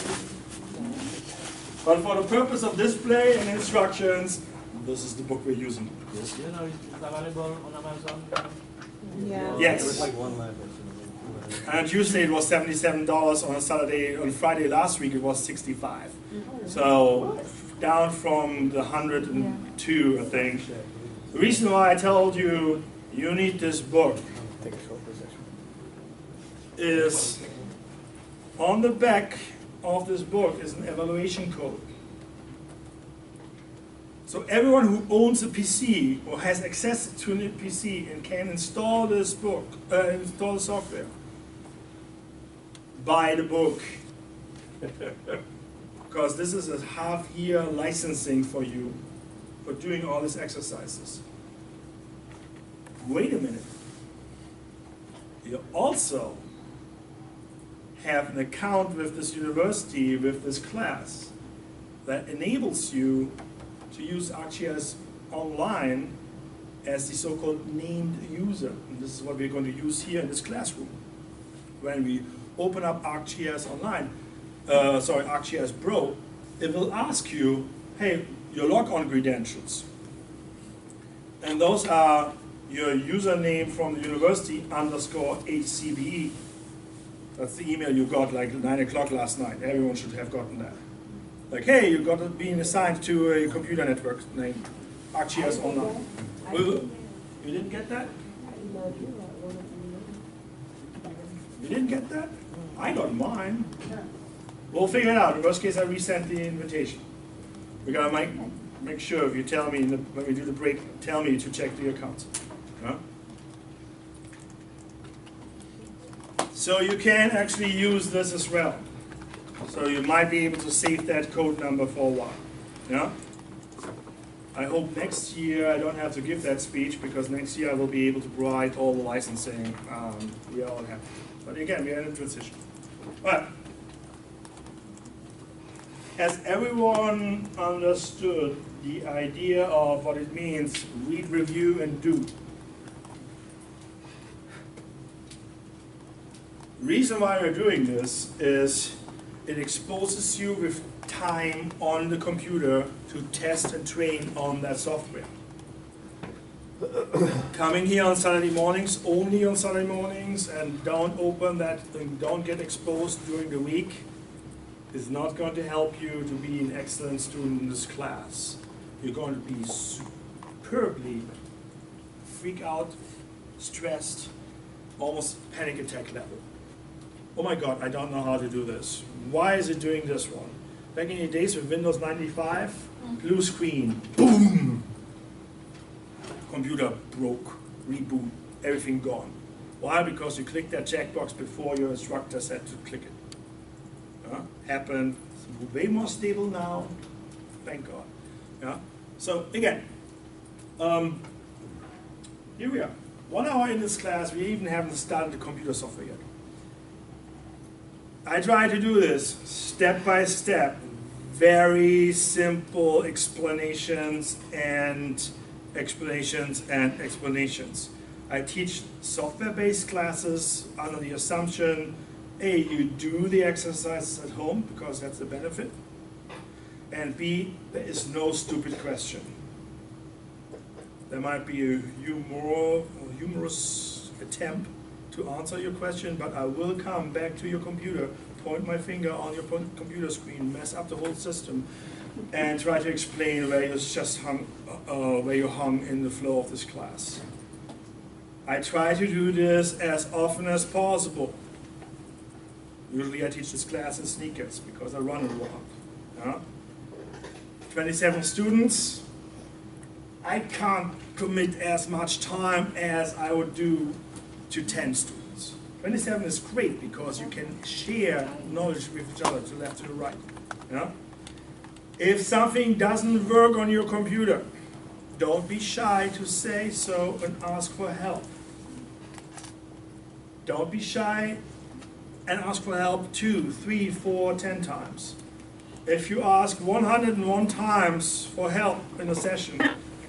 But for the purpose of display and instructions, this is the book we're using. Yes? You know, it's available on Amazon. Yeah. Yes. It was like one level. And on Tuesday it was $77. On a Saturday, on Friday last week it was $65. So down from the 102, I think. The reason why I told you you need this book is on the back of this book is an evaluation code. So everyone who owns a PC or has access to a PC and can install this book, install the software, buy the book. Because this is a half-year licensing for you for doing all these exercises. Wait a minute. You also have an account with this university, with this class, that enables you to use ArcGIS online as the so-called named user. And this is what we're going to use here in this classroom. When we open up ArcGIS online, ArcGIS Pro, it will ask you, hey, your log-on credentials. And those are your username from the university _HCBE. That's the email you got like 9 o'clock last night. Everyone should have gotten that. Like, hey, you got being assigned to a computer network named ArcGIS Online. You didn't get that? You didn't get that? I got mine. We'll figure it out. In worst case, I resent the invitation. We gotta make sure if you tell me when we do the break, tell me to check the accounts. Huh? So you can actually use this as well. So you might be able to save that code number for a while. Yeah? I hope next year I don't have to give that speech, because next year I will be able to provide all the licensing. We are all happy. But again, we are in a transition. But has everyone understood the idea of what it means, read, review, and do? The reason why we're doing this is it exposes you with time on the computer to test and train on that software. Coming here on Saturday mornings, only on Saturday mornings, and don't open that and don't get exposed during the week is not going to help you to be an excellent student in this class. You're going to be superbly freak out, stressed, almost panic attack level. Oh my God, I don't know how to do this. Why is it doing this one? Back in the days with Windows 95, blue screen, boom! Computer broke, reboot, everything gone. Why? Because you clicked that checkbox before your instructor said to click it. Happened. It's way more stable now. Thank God. Yeah. So again, here we are. 1 hour in this class, we even haven't started the computer software yet. I try to do this step by step, very simple explanations and explanations. I teach software-based classes under the assumption, A, you do the exercises at home because that's the benefit, and B, there is no stupid question. There might be a humorous attempt to answer your question, but I will come back to your computer, point my finger on your computer screen, mess up the whole system, and try to explain where you just where you hung in the flow of this class. I try to do this as often as possible. Usually I teach this class in sneakers because I run a lot. 27 students. I can't commit as much time as I would do to 10 students. 27 is great because you can share knowledge with each other to the left to the right. Yeah? If something doesn't work on your computer, don't be shy to say so and ask for help. Don't be shy and ask for help 2, 3, 4, 10 times. If you ask 101 times for help in a session,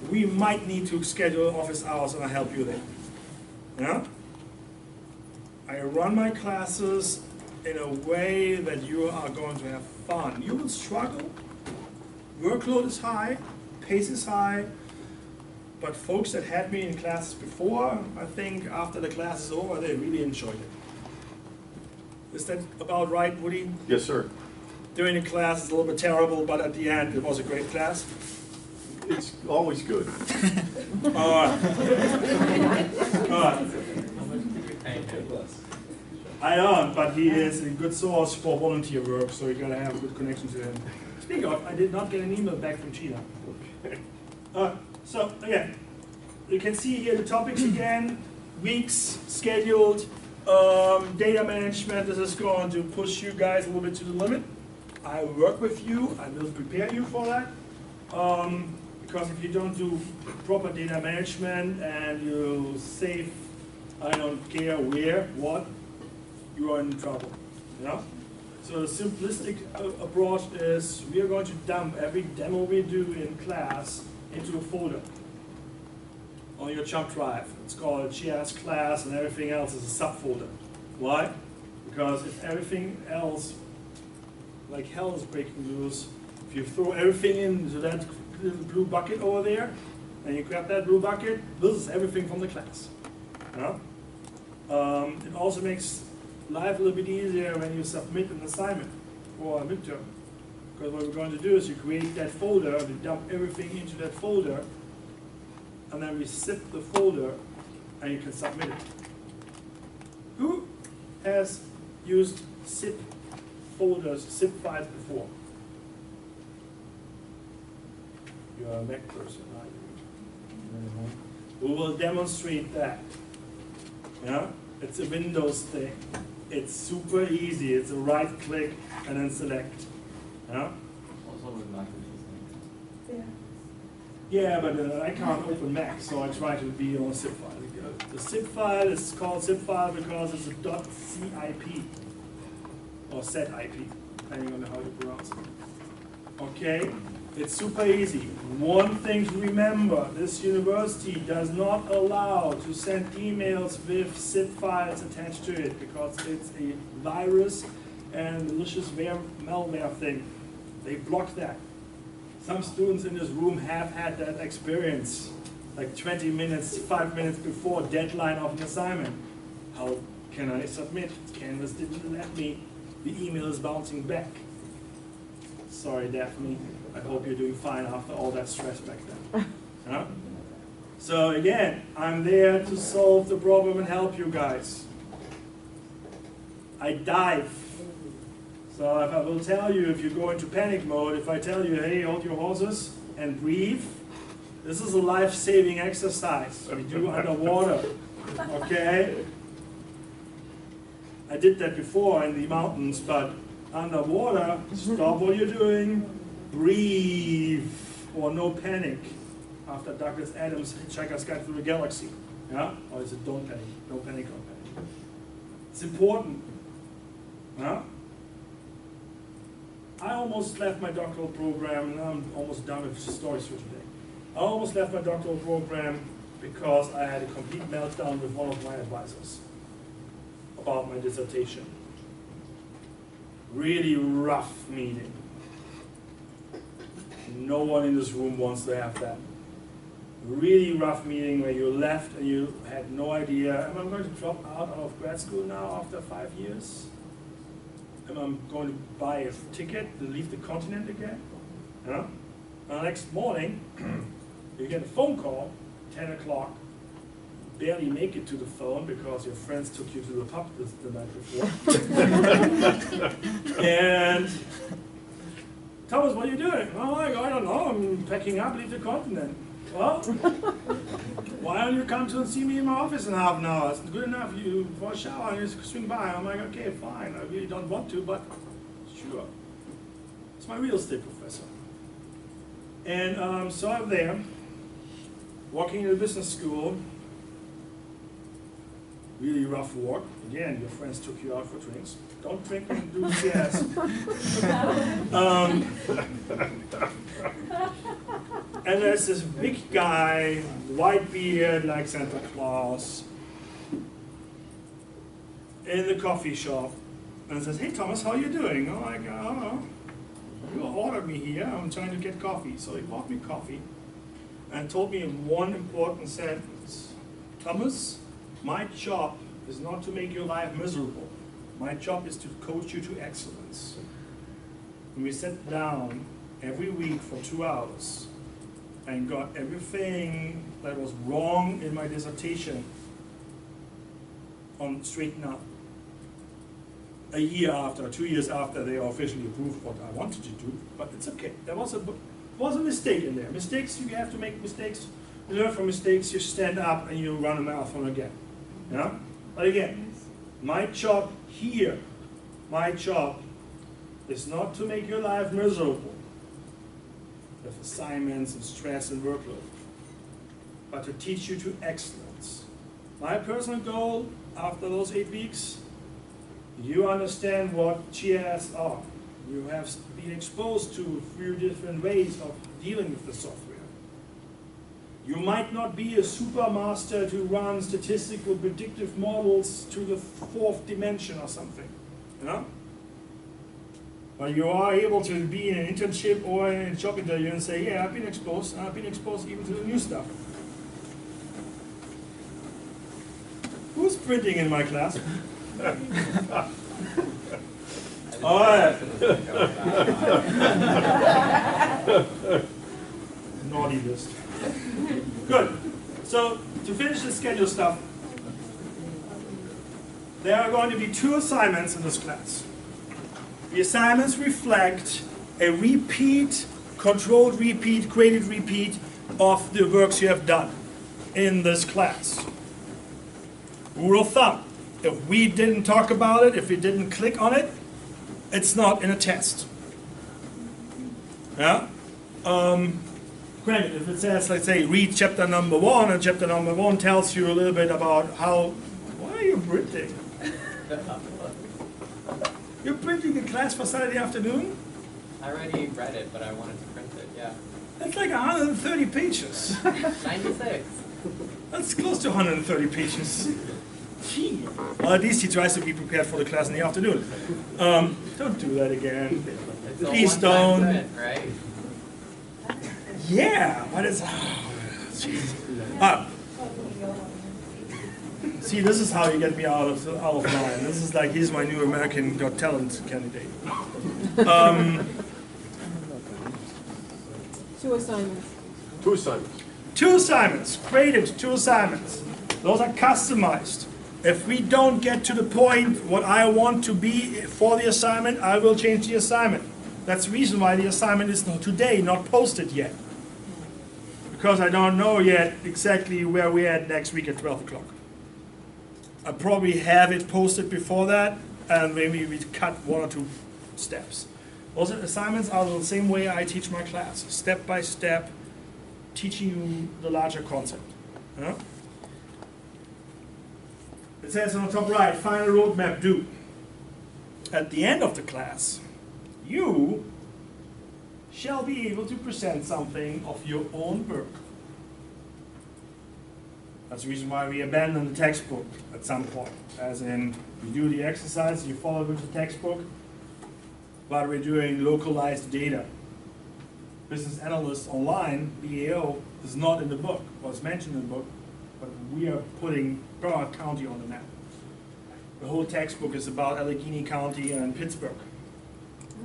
we might need to schedule office hours and I'll help you there. Yeah? I run my classes in a way that you are going to have fun. You will struggle. Workload is high, pace is high, but folks that had me in classes before, I think after the class is over, they really enjoyed it. Is that about right, Woody? Yes, sir. During the class it's a little bit terrible, but at the end it was a great class. It's always good. All right. All right. I don't, but he is a good source for volunteer work, so you gotta have a good connection to him. Speaking of, I did not get an email back from China. So again, you can see here the topics again, weeks scheduled, data management. This is going to push you guys a little bit to the limit. I work with you, I will prepare you for that. Because if you don't do proper data management and you save, I don't care where, what, you are in trouble. You know? So the simplistic approach is we are going to dump every demo we do in class into a folder on your jump drive. It's called GIS class and everything else is a subfolder. Why? Because if everything else, like hell is breaking loose, if you throw everything into that little blue bucket over there, and you grab that blue bucket, this is everything from the class. Yeah? It also makes life a little bit easier when you submit an assignment for a midterm. Because what we're going to do is you create that folder, we dump everything into that folder, and then we zip the folder, and you can submit it. Who has used zip folders, zip files before? You're a Mac person, aren't you? We will demonstrate that. Yeah? It's a Windows thing. It's super easy. It's a right click and then select. Yeah? Also with Mac, Yeah, but I can't open Mac, so I try to be on a zip file. The zip file is called zip file because it's a .zip or .zip, depending on how you pronounce it. Okay? It's super easy. One thing to remember, this university does not allow to send emails with zip files attached to it because it's a virus and malicious malware thing. They block that. Some students in this room have had that experience, like 20 minutes, 5 minutes before deadline of an assignment. How can I submit? Canvas didn't let me. The email is bouncing back. Sorry, Daphne. I hope you're doing fine after all that stress back then. Huh? So again, I'm there to solve the problem and help you guys. I dive. So if I will tell you, if you go into panic mode, if I tell you, hey, hold your horses and breathe, this is a life-saving exercise we do underwater, okay? I did that before in the mountains, but underwater, stop what you're doing, breathe, or no panic. After Douglas Adams' Hitchhiker's Guide Through the Galaxy. Yeah? Or is it don't panic? No panic, no panic. It's important. Yeah? I almost left my doctoral program, and I'm almost done with stories for today. I almost left my doctoral program because I had a complete meltdown with one of my advisors about my dissertation. Really rough meeting. No one in this room wants to have that. Really rough meeting where you left and you had no idea, am I going to drop out of grad school now after 5 years? Am I going to buy a ticket to leave the continent again? Yeah? The next morning, you get a phone call, 10 o'clock, barely make it to the phone because your friends took you to the pub the night before. And Thomas, what are you doing? Oh, I don't know, I'm packing up, leave the continent. Well, why don't you come to see me in my office in half an hour? It's good enough you for a shower and you swing by. I'm like, okay, fine. I really don't want to, but sure. It's my real estate professor. And so I'm there, working in a business school. Really rough work. Again, your friends took you out for drinks. Don't drink and do GIS. And there's this big guy, white beard like Santa Claus, in the coffee shop, and says, hey Thomas, how are you doing? I'm like, I don't know. You ordered me here, I'm trying to get coffee. So he bought me coffee and told me in one important sentence, Thomas, my job is not to make your life miserable. My job is to coach you to excellence. And we sat down every week for 2 hours and got everything that was wrong in my dissertation on straightened out. A year after, 2 years after, they officially approved what I wanted to do, but it's okay. There was a mistake in there. Mistakes, you have to make mistakes. You learn from mistakes, you stand up and you run a marathon again. Yeah? But again, my job here, my job is not to make your life miserable with assignments and stress and workload, but to teach you to excellence. My personal goal after those 8 weeks, you understand what GIS are. You have been exposed to a few different ways of dealing with the software. You might not be a super master to run statistical predictive models to the 4th dimension or something, you know? But you are able to be in an internship or in a job interview and say, yeah, I've been exposed even to the new stuff. Who's printing in my class? All right. Naughty list. Good. So, to finish the schedule stuff, there are going to be 2 assignments in this class. The assignments reflect a repeat, controlled repeat, graded repeat of the works you have done in this class. Rule of thumb, if we didn't talk about it, if we didn't click on it, it's not in a test. Yeah? Granted, if it says, let's say, read chapter number 1, and chapter number 1 tells you a little bit about how, why are you printing? You're printing the class for Saturday afternoon? I already read it, but I wanted to print it, yeah. That's like 130 pages. 96. That's close to 130 pages. Gee. Well, at least he tries to be prepared for the class in the afternoon. Don't do that again. It's Please a don't. one-time print, right? Yeah, but it's... Jeez. See, this is how you get me out of line. This is like, he's my new American Got Talent candidate. 2 assignments. 2 assignments. 2 assignments, graded 2 assignments. Those are customized. If we don't get to the point what I want to be for the assignment, I will change the assignment. That's the reason why the assignment is not today, not posted yet. Because I don't know yet exactly where we're at next week at 12 o'clock. I probably have it posted before that, and maybe we cut 1 or 2 steps. Also, assignments are the same way I teach my class, step by step, teaching you the larger concept. Yeah? It says on the top right, find a roadmap, do. At the end of the class, you shall be able to present something of your own work. That's the reason why we abandon the textbook at some point. As in, we do the exercise, you follow with the textbook, but we're doing localized data. Business Analyst Online, BAO, is not in the book, was mentioned in the book, but we are putting Broward County on the map. The whole textbook is about Allegheny County and Pittsburgh.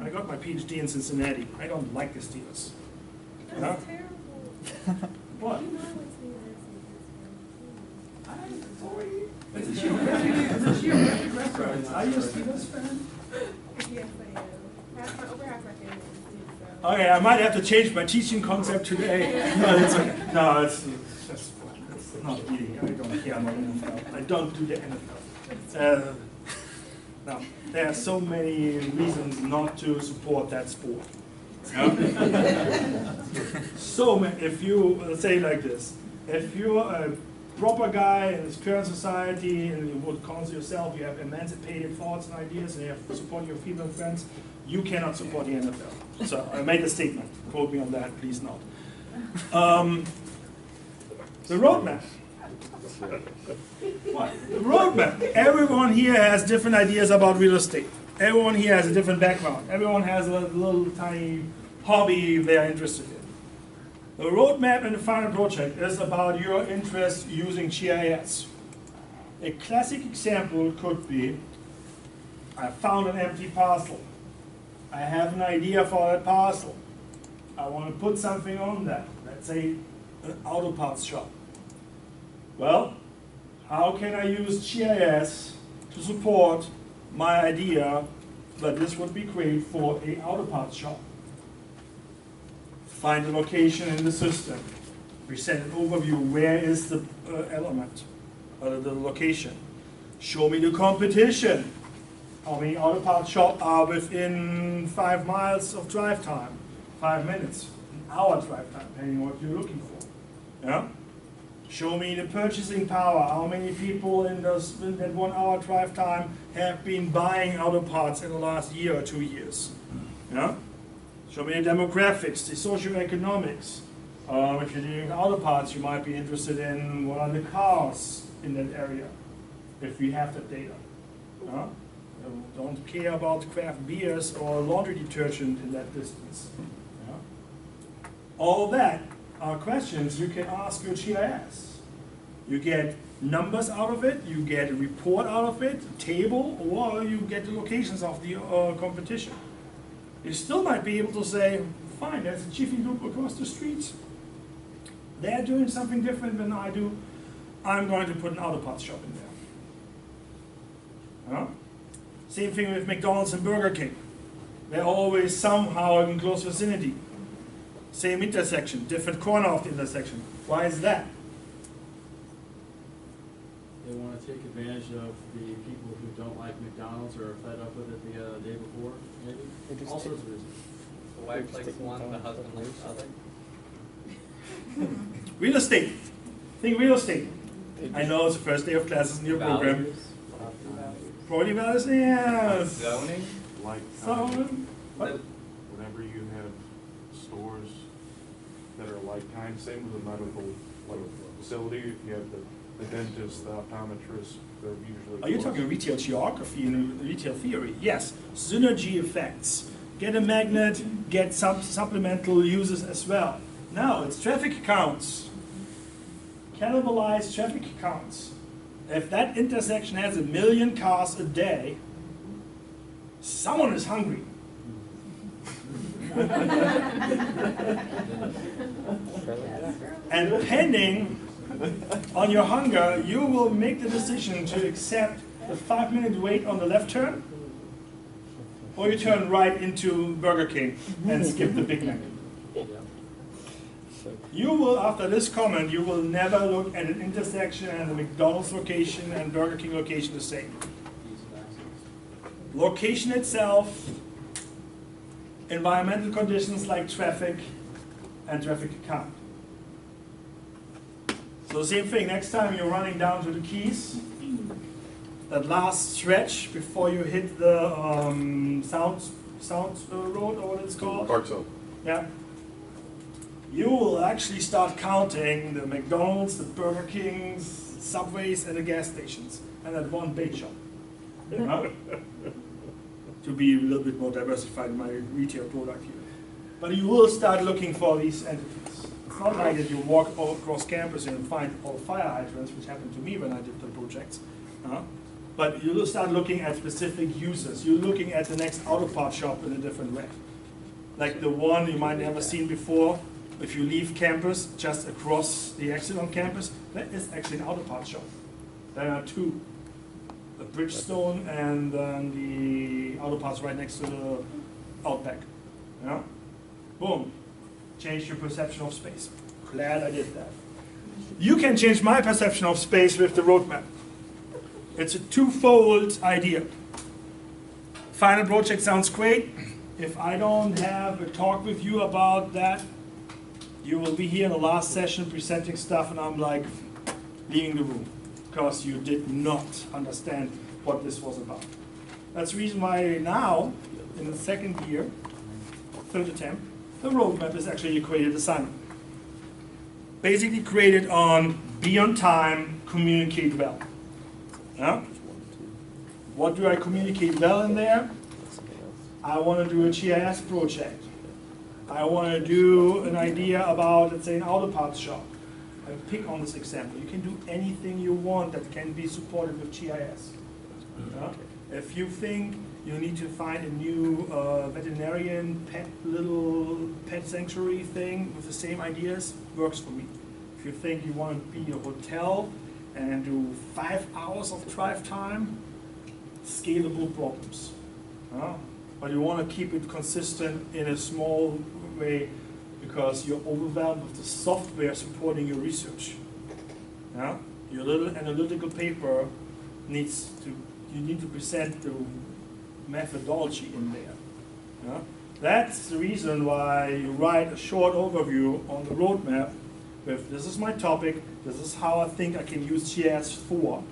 I got my PhD in Cincinnati. I don't like the Steelers. That's Huh? terrible. What? You know what's It's a sheer preference. Are you a Steelers fan? Yes, I am. Over half my family is so. Okay, I might have to change my teaching concept today. But it's okay. No, it's not eating. I don't care about NFL. I don't do the NFL. No, there are so many reasons not to support that sport. Yeah? So many. If you say like this, if you're a proper guy in this current society and you would consider yourself, you have emancipated thoughts and ideas, and you have support your female friends, you cannot support the NFL. So I made a statement. Quote me on that, please not. The roadmap. What? The roadmap. Everyone here has different ideas about real estate. Everyone here has a different background. Everyone has a little tiny hobby they are interested in. The roadmap in the final project is about your interest using GIS. A classic example could be, I found an empty parcel. I have an idea for that parcel. I want to put something on that. Let's say an auto parts shop. Well, how can I use GIS to support my idea that this would be great for an auto parts shop? Find the location in the system. Present an overview. Where is the element, the location? Show me the competition. How many auto parts shops are within 5 miles of drive time? 5 minutes, an hour drive time, depending on what you're looking for. Yeah? Show me the purchasing power. How many people in that 1 hour drive time have been buying auto parts in the last year or 2 years? Yeah? Show me the demographics, the socioeconomics. If you're doing auto parts, you might be interested in what are the cars in that area, if we have that data. Yeah? Don't care about craft beers or laundry detergent in that distance. Yeah? All that are questions you can ask your GIS. You get numbers out of it, you get a report out of it, a table, or you get the locations of the competition. You still might be able to say, fine, there's a Jiffy Lube across the street. They're doing something different than I do. I'm going to put an auto parts shop in there. Huh? Same thing with McDonald's and Burger King. They're always somehow in close vicinity. Same intersection, different corner of the intersection. Why is that? They want to take advantage of the people who don't like McDonald's or are fed up with it the day before, maybe? All sorts of reasons. The wife likes one, the husband likes the other. Real estate. Think real estate. I know it's the first day of classes in your program. Property values, yes. Zoning? Like, Someone. whenever you have stores that are like kind, same with a medical facility, if you have the dentist, the optometrist, they're usually. Are you talking retail geography and retail theory? Yes. Synergy effects. Get a magnet, get some supplemental uses as well. Now it's traffic counts. Cannibalize traffic counts. If that intersection has 1 million cars a day, someone is hungry. And pending On your hunger, you will make the decision to accept the 5-minute wait on the left turn, or you turn right into Burger King and skip the Big Mac. You will, after this comment, you will never look at an intersection and the McDonald's location and Burger King location the same. Location itself, environmental conditions like traffic and traffic count. So the same thing, next time you're running down to the Keys, that last stretch before you hit the Sound Road, or what it's called? Park Zone. Yeah. You will actually start counting the McDonald's, the Burger Kings, Subways, and the gas stations, and that one bait shop. To be a little bit more diversified in my retail product here. But you will start looking for these entities. It's not like that you walk all across campus and find all fire hydrants, which happened to me when I did the projects. But you will start looking at specific users. You're looking at the next auto part shop in a different way. Like the one you might never seen before. If you leave campus, just across the exit on campus, that is actually an auto part shop. There are two. The Bridgestone and the auto parts right next to the Outback. Yeah? Boom. Change your perception of space. Glad I did that. You can change my perception of space with the roadmap. It's a twofold idea. Final project sounds great. If I don't have a talk with you about that, you will be here in the last session presenting stuff and I'm like leaving the room because you did not understand what this was about. That's the reason why now, in the second year, third attempt, the roadmap is actually a created assignment. Basically created on be on time, communicate well. Yeah? What do I communicate well in there? I want to do a GIS project. I want to do an idea about, let's say, an auto parts shop. I pick on this example. You can do anything you want that can be supported with GIS. If you think you need to find a new veterinarian little pet sanctuary thing with the same ideas, works for me. If you think you want to be a hotel and do 5 hours of drive time, scalable problems. But you want to keep it consistent in a small way because you're overwhelmed with the software supporting your research. Your little analytical paper you need to present the methodology in there. That's the reason why you write a short overview on the roadmap with this is my topic, this is how I think I can use GIS for.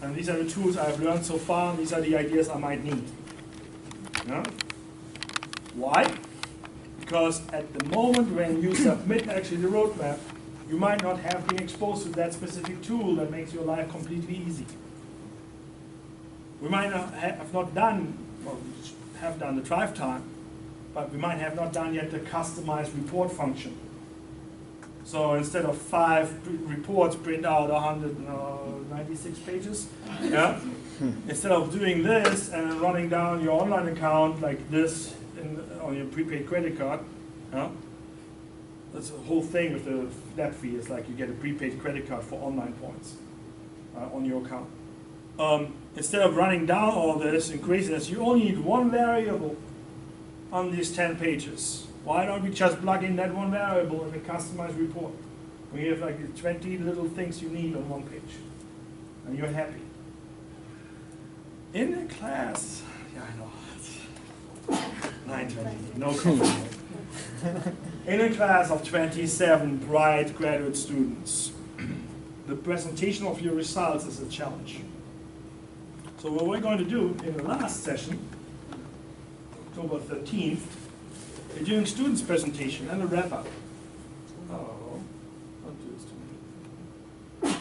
And these are the tools I've learned so far, and these are the ideas I might need. Why? Because at the moment when you submit actually the roadmap, you might not have been exposed to that specific tool that makes your life completely easy. We might not have not done, or have done the drive time, but we might have not done yet the customized report function. So instead of 5 reports, print out 196 pages. Yeah? Instead of doing this and then running down your online account like this on your prepaid credit card, that's the whole thing with the flat fee. It's like you get a prepaid credit card for online points on your account. Instead of running down all this and craziness, you only need one variable on these 10 pages. Why don't we just plug in that one variable in a customized report? We have like 20 little things you need on one page, and you're happy. In a class, yeah, I know, 9:20, no comment. In a class of 27 bright graduate students, the presentation of your results is a challenge. So what we're going to do in the last session, October 13th, we're doing students' presentation and a wrap-up. Oh, don't do this to me.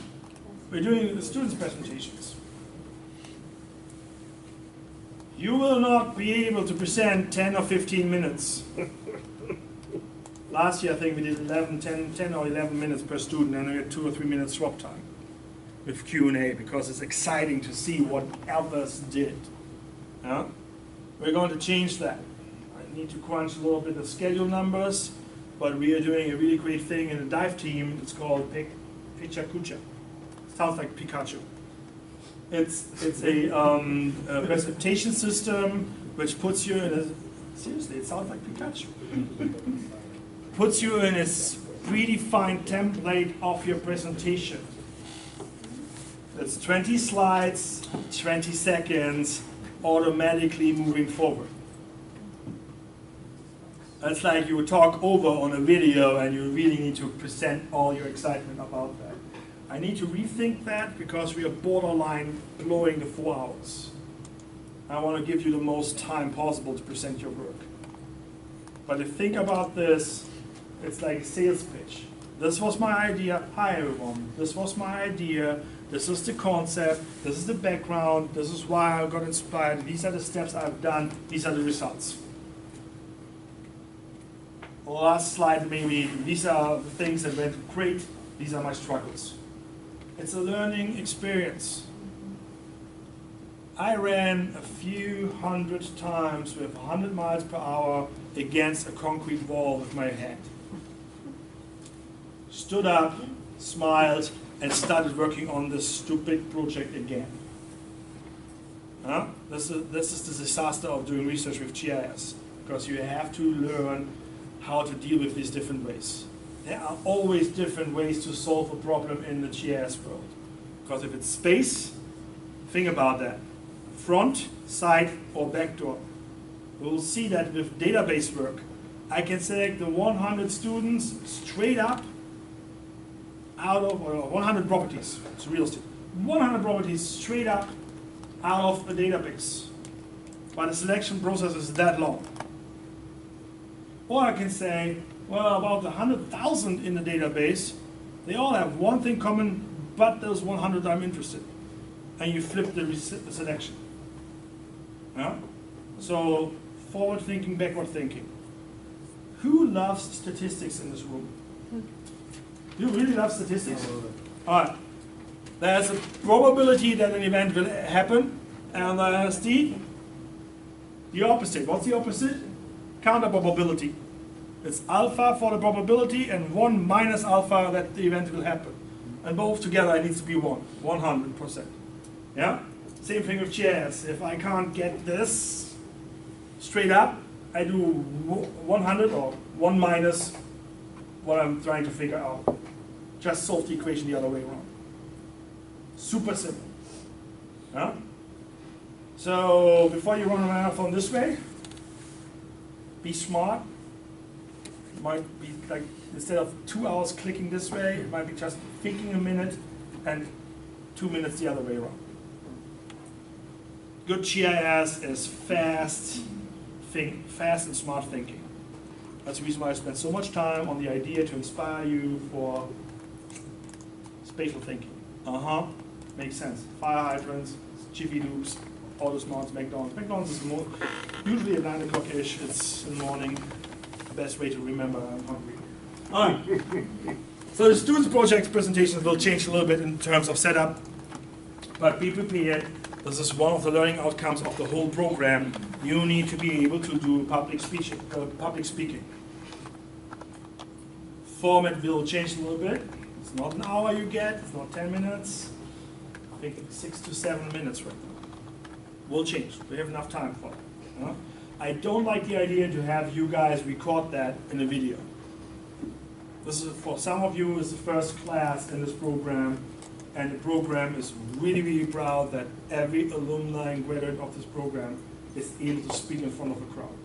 We're doing the students' presentations. You will not be able to present 10 or 15 minutes. Last year I think we did 10 or 11 minutes per student, and we had 2 or 3 minutes swap time with Q&A because it's exciting to see what others did. We're going to change that. I need to crunch a little bit of schedule numbers, but we are doing a really great thing in the dive team. It's called Pick Pichakucha. Sounds like Pikachu. It's a precipitation system which puts you in a, seriously, it sounds like Pikachu. Puts you in a predefined template of your presentation. It's 20 slides, 20 seconds, automatically moving forward. It's like you talk over on a video and you really need to present all your excitement about that. I need to rethink that because we are borderline blowing the 4 hours. I want to give you the most time possible to present your work. But if you think about this, it's like a sales pitch. This was my idea. Hi everyone. This was my idea. This is the concept. This is the background. This is why I got inspired. These are the steps I've done. These are the results. Last slide maybe. These are the things that went great. These are my struggles. It's a learning experience. I ran a few hundred times with 100 miles per hour against a concrete wall with my head. Stood up, smiled, and started working on this stupid project again. This is the disaster of doing research with GIS, because you have to learn how to deal with these different ways. There are always different ways to solve a problem in the GIS world. Because if it's space, think about that. Front, side, or back door. We'll see that with database work. I can select the 100 students straight up out of, or 100 properties, it's real estate. 100 properties straight up out of a database. But the selection process is that long. Or I can say, well, about 100,000 in the database, they all have one thing common, but those 100 I'm interested in. And you flip the selection. Yeah? So, forward thinking, backward thinking. Who loves statistics in this room? Do you really love statistics? All right. There's a probability that an event will happen, and there's the opposite. What's the opposite? Counter probability. It's alpha for the probability and 1 minus alpha that the event will happen. And both together it needs to be 100%. Yeah? Same thing with GIS. If I can't get this straight up, I do 100 or 1 minus what I'm trying to figure out. Just solve the equation the other way around. Super simple. Yeah? So before you run a marathon this way, be smart. It might be like, instead of 2 hours clicking this way, it might be just thinking a minute and 2 minutes the other way around. Good GIS is fast and smart thinking. That's the reason why I spent so much time on the idea to inspire you for spatial thinking. Makes sense. Fire hydrants, Jiffy Lubes, Autosmarts, McDonald's. McDonald's is usually at 9 o'clock-ish. It's in the morning. The best way to remember I'm hungry. All right. So the students' project presentations will change a little bit in terms of setup, but be prepared. This is one of the learning outcomes of the whole program. You need to be able to do public speaking. Format will change a little bit. It's not an hour you get, it's not 10 minutes. I think it's 6 to 7 minutes right now. Will change. We have enough time for it. I don't like the idea to have you guys record that in a video. This is, for some of you, is the first class in this program, and the program is really, really proud that every alumni and graduate of this program is able to speak in front of a crowd.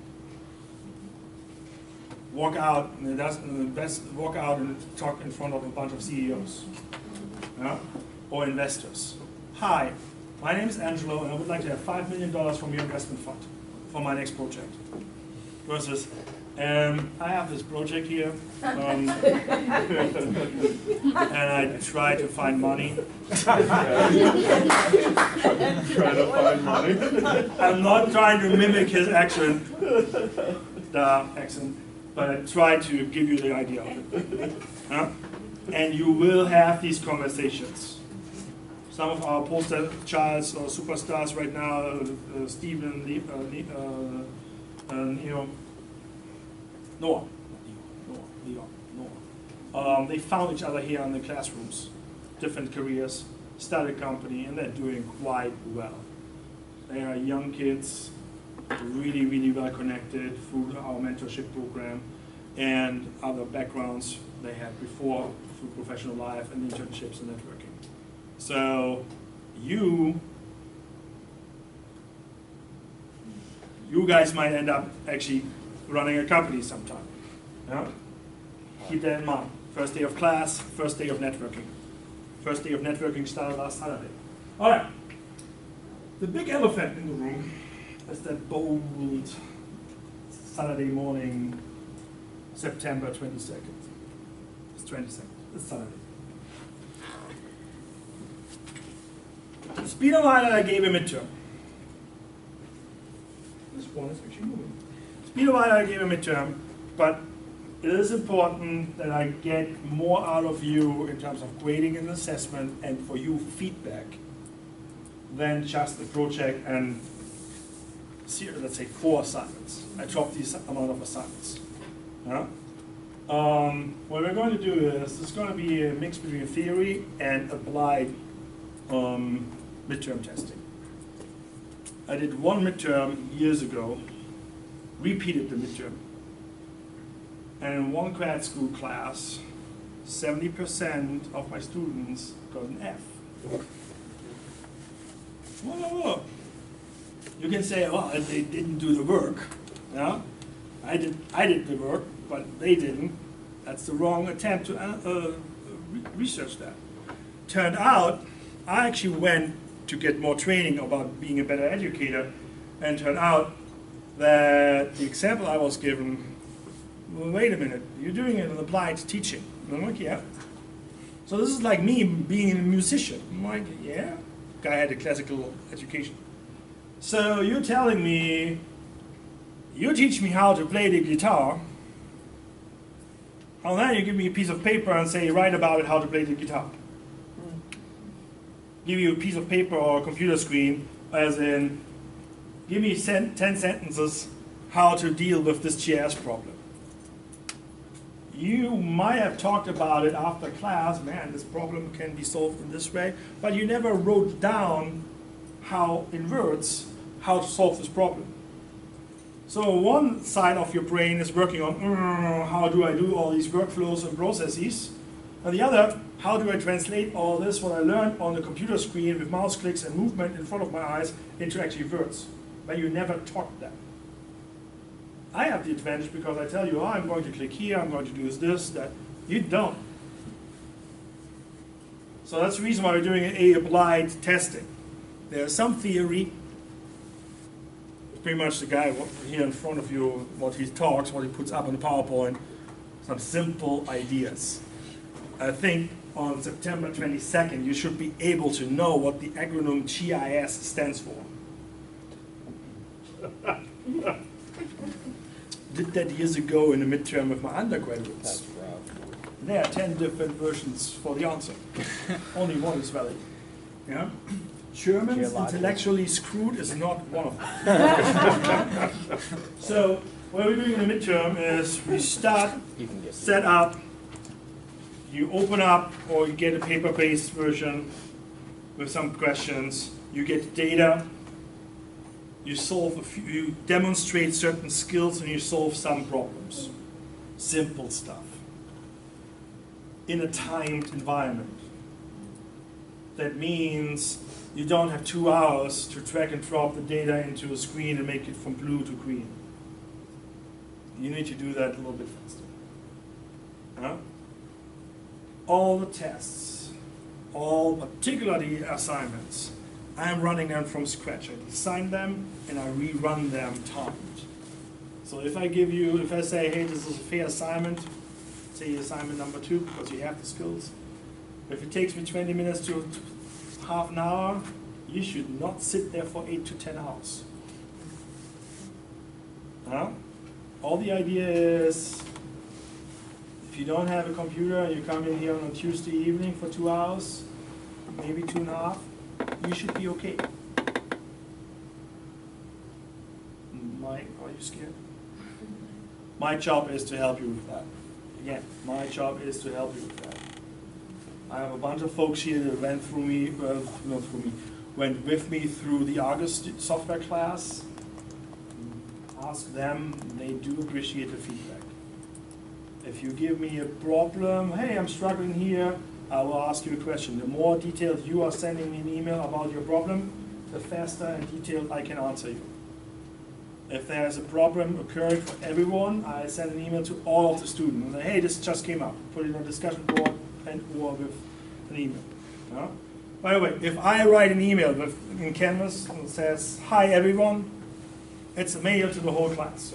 Walk out, and walk out and talk in front of a bunch of CEOs, or investors. Hi, my name is Angelo, and I would like to have $5 million from your investment fund for my next project. Versus, I have this project here, and I try to find money. Try to find money. I'm not trying to mimic his accent, but I try to give you the idea of it. And you will have these conversations. Some of our poster childs or superstars right now, Stephen, Noah. They found each other here in the classrooms. different careers, started a company, and they're doing quite well. They are young kids, really, really well connected through our mentorship program and other backgrounds they had before through professional life and internships and networking. So you guys might end up actually running a company sometime. Yeah? Keep that in mind. First day of class, first day of networking. First day of networking started last Saturday. All right. The big elephant in the room is that bold Saturday morning, September 22nd. It's 22nd. It's Saturday. It's been a while that I gave a midterm. This one is actually moving. It's been a while that I gave a midterm, but it is important that I get more out of you in terms of grading and assessment and for you feedback than just a project and, let's say, 4 assignments. I dropped this amount of assignments. Yeah? What we're going to do is, it's going to be a mix between theory and applied midterm testing. I did one midterm years ago, repeated the midterm. And in one grad school class, 70% of my students got an F. Whoa. You can say, well, they didn't do the work. Yeah? I did the work, but they didn't. That's the wrong attempt to research that. Turned out, I actually went to get more training about being a better educator, and turned out that the example I was given, well, wait a minute, you're doing it in applied teaching. And I'm like, yeah. So this is like me being a musician. I'm like, yeah. Guy had a classical education. So you're telling me, you teach me how to play the guitar, and then you give me a piece of paper and say, write about it how to play the guitar. Give you a piece of paper or a computer screen, as in, give me 10 sentences how to deal with this GIS problem. You might have talked about it after class, man, this problem can be solved in this way, but you never wrote down how, in words, how to solve this problem. So one side of your brain is working on, how do I do all these workflows and processes, and the other, how do I translate all this, what I learned on the computer screen with mouse clicks and movement in front of my eyes, into actually words, but you never taught that. I have the advantage because I tell you, oh, I'm going to click here, I'm going to do this, that. You don't. So that's the reason why we're doing a applied testing. There's some theory. It's pretty much the guy here in front of you, what he talks, what he puts up on the PowerPoint, some simple ideas. I think on September 22nd, you should be able to know what the acronym GIS stands for. Did that years ago in the midterm with my undergraduates. There are 10 different versions for the answer. Only one is valid. Yeah? Germans intellectually screwed is not one of them. So what we're doing in the midterm is we start, set up, you open up or you get a paper-based version with some questions, you get data, you solve a few, you demonstrate certain skills and you solve some problems. Simple stuff. In a timed environment. That means you don't have 2 hours to drag and drop the data into a screen and make it from blue to green. You need to do that a little bit faster. Huh? All the tests, all particularly assignments, I am running them from scratch. I design them and I rerun them timed. So if I give you, if I say, hey, this is a fair assignment, say assignment number 2, because you have the skills. If it takes me 20 minutes to half an hour, you should not sit there for 8 to 10 hours. Huh? All the idea is, if you don't have a computer and you come in here on a Tuesday evening for 2 hours, maybe 2.5, you should be okay. Are you scared? My job is to help you with that. Again, my job is to help you with that. I have a bunch of folks here that went through me, went with me through the August software class. Ask them, they do appreciate the feedback. If you give me a problem, hey, I'm struggling here, I will ask you a question. The more detailed you are sending me an email about your problem, the faster and detailed I can answer you. If there's a problem occurring for everyone, I send an email to all of the students and say, hey, this just came up. Put it on a discussion board and or with an email. Yeah? By the way, if I write an email in Canvas and says, hi everyone, it's a mail to the whole class.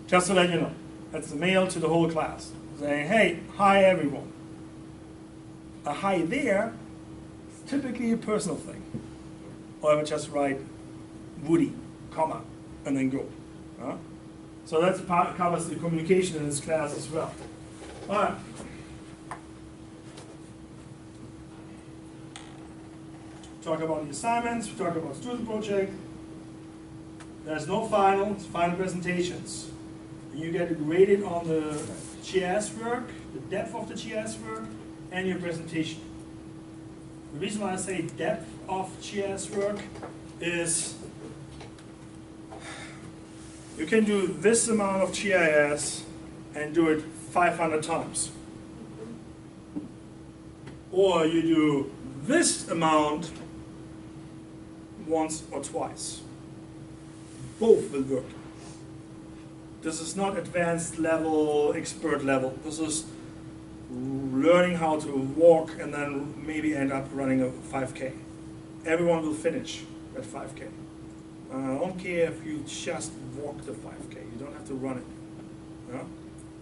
Just to let you know, it's a mail to the whole class. Saying, hey, hi everyone. A hi there is typically a personal thing. Or I would just write Woody, comma, and then go. So that covers the communication in this class as well. All right. Talk about the assignments, we talk about student project. There's no final, it's final presentations. You get graded on the GIS work, the depth of the GIS work, and your presentation. The reason why I say depth of GIS work is you can do this amount of GIS and do it 500 times. Or you do this amount once or twice. Both will work. This is not advanced level, expert level. This is learning how to walk and then maybe end up running a 5K. Everyone will finish at 5K. I don't care if you just walk the 5K. You don't have to run it. Yeah?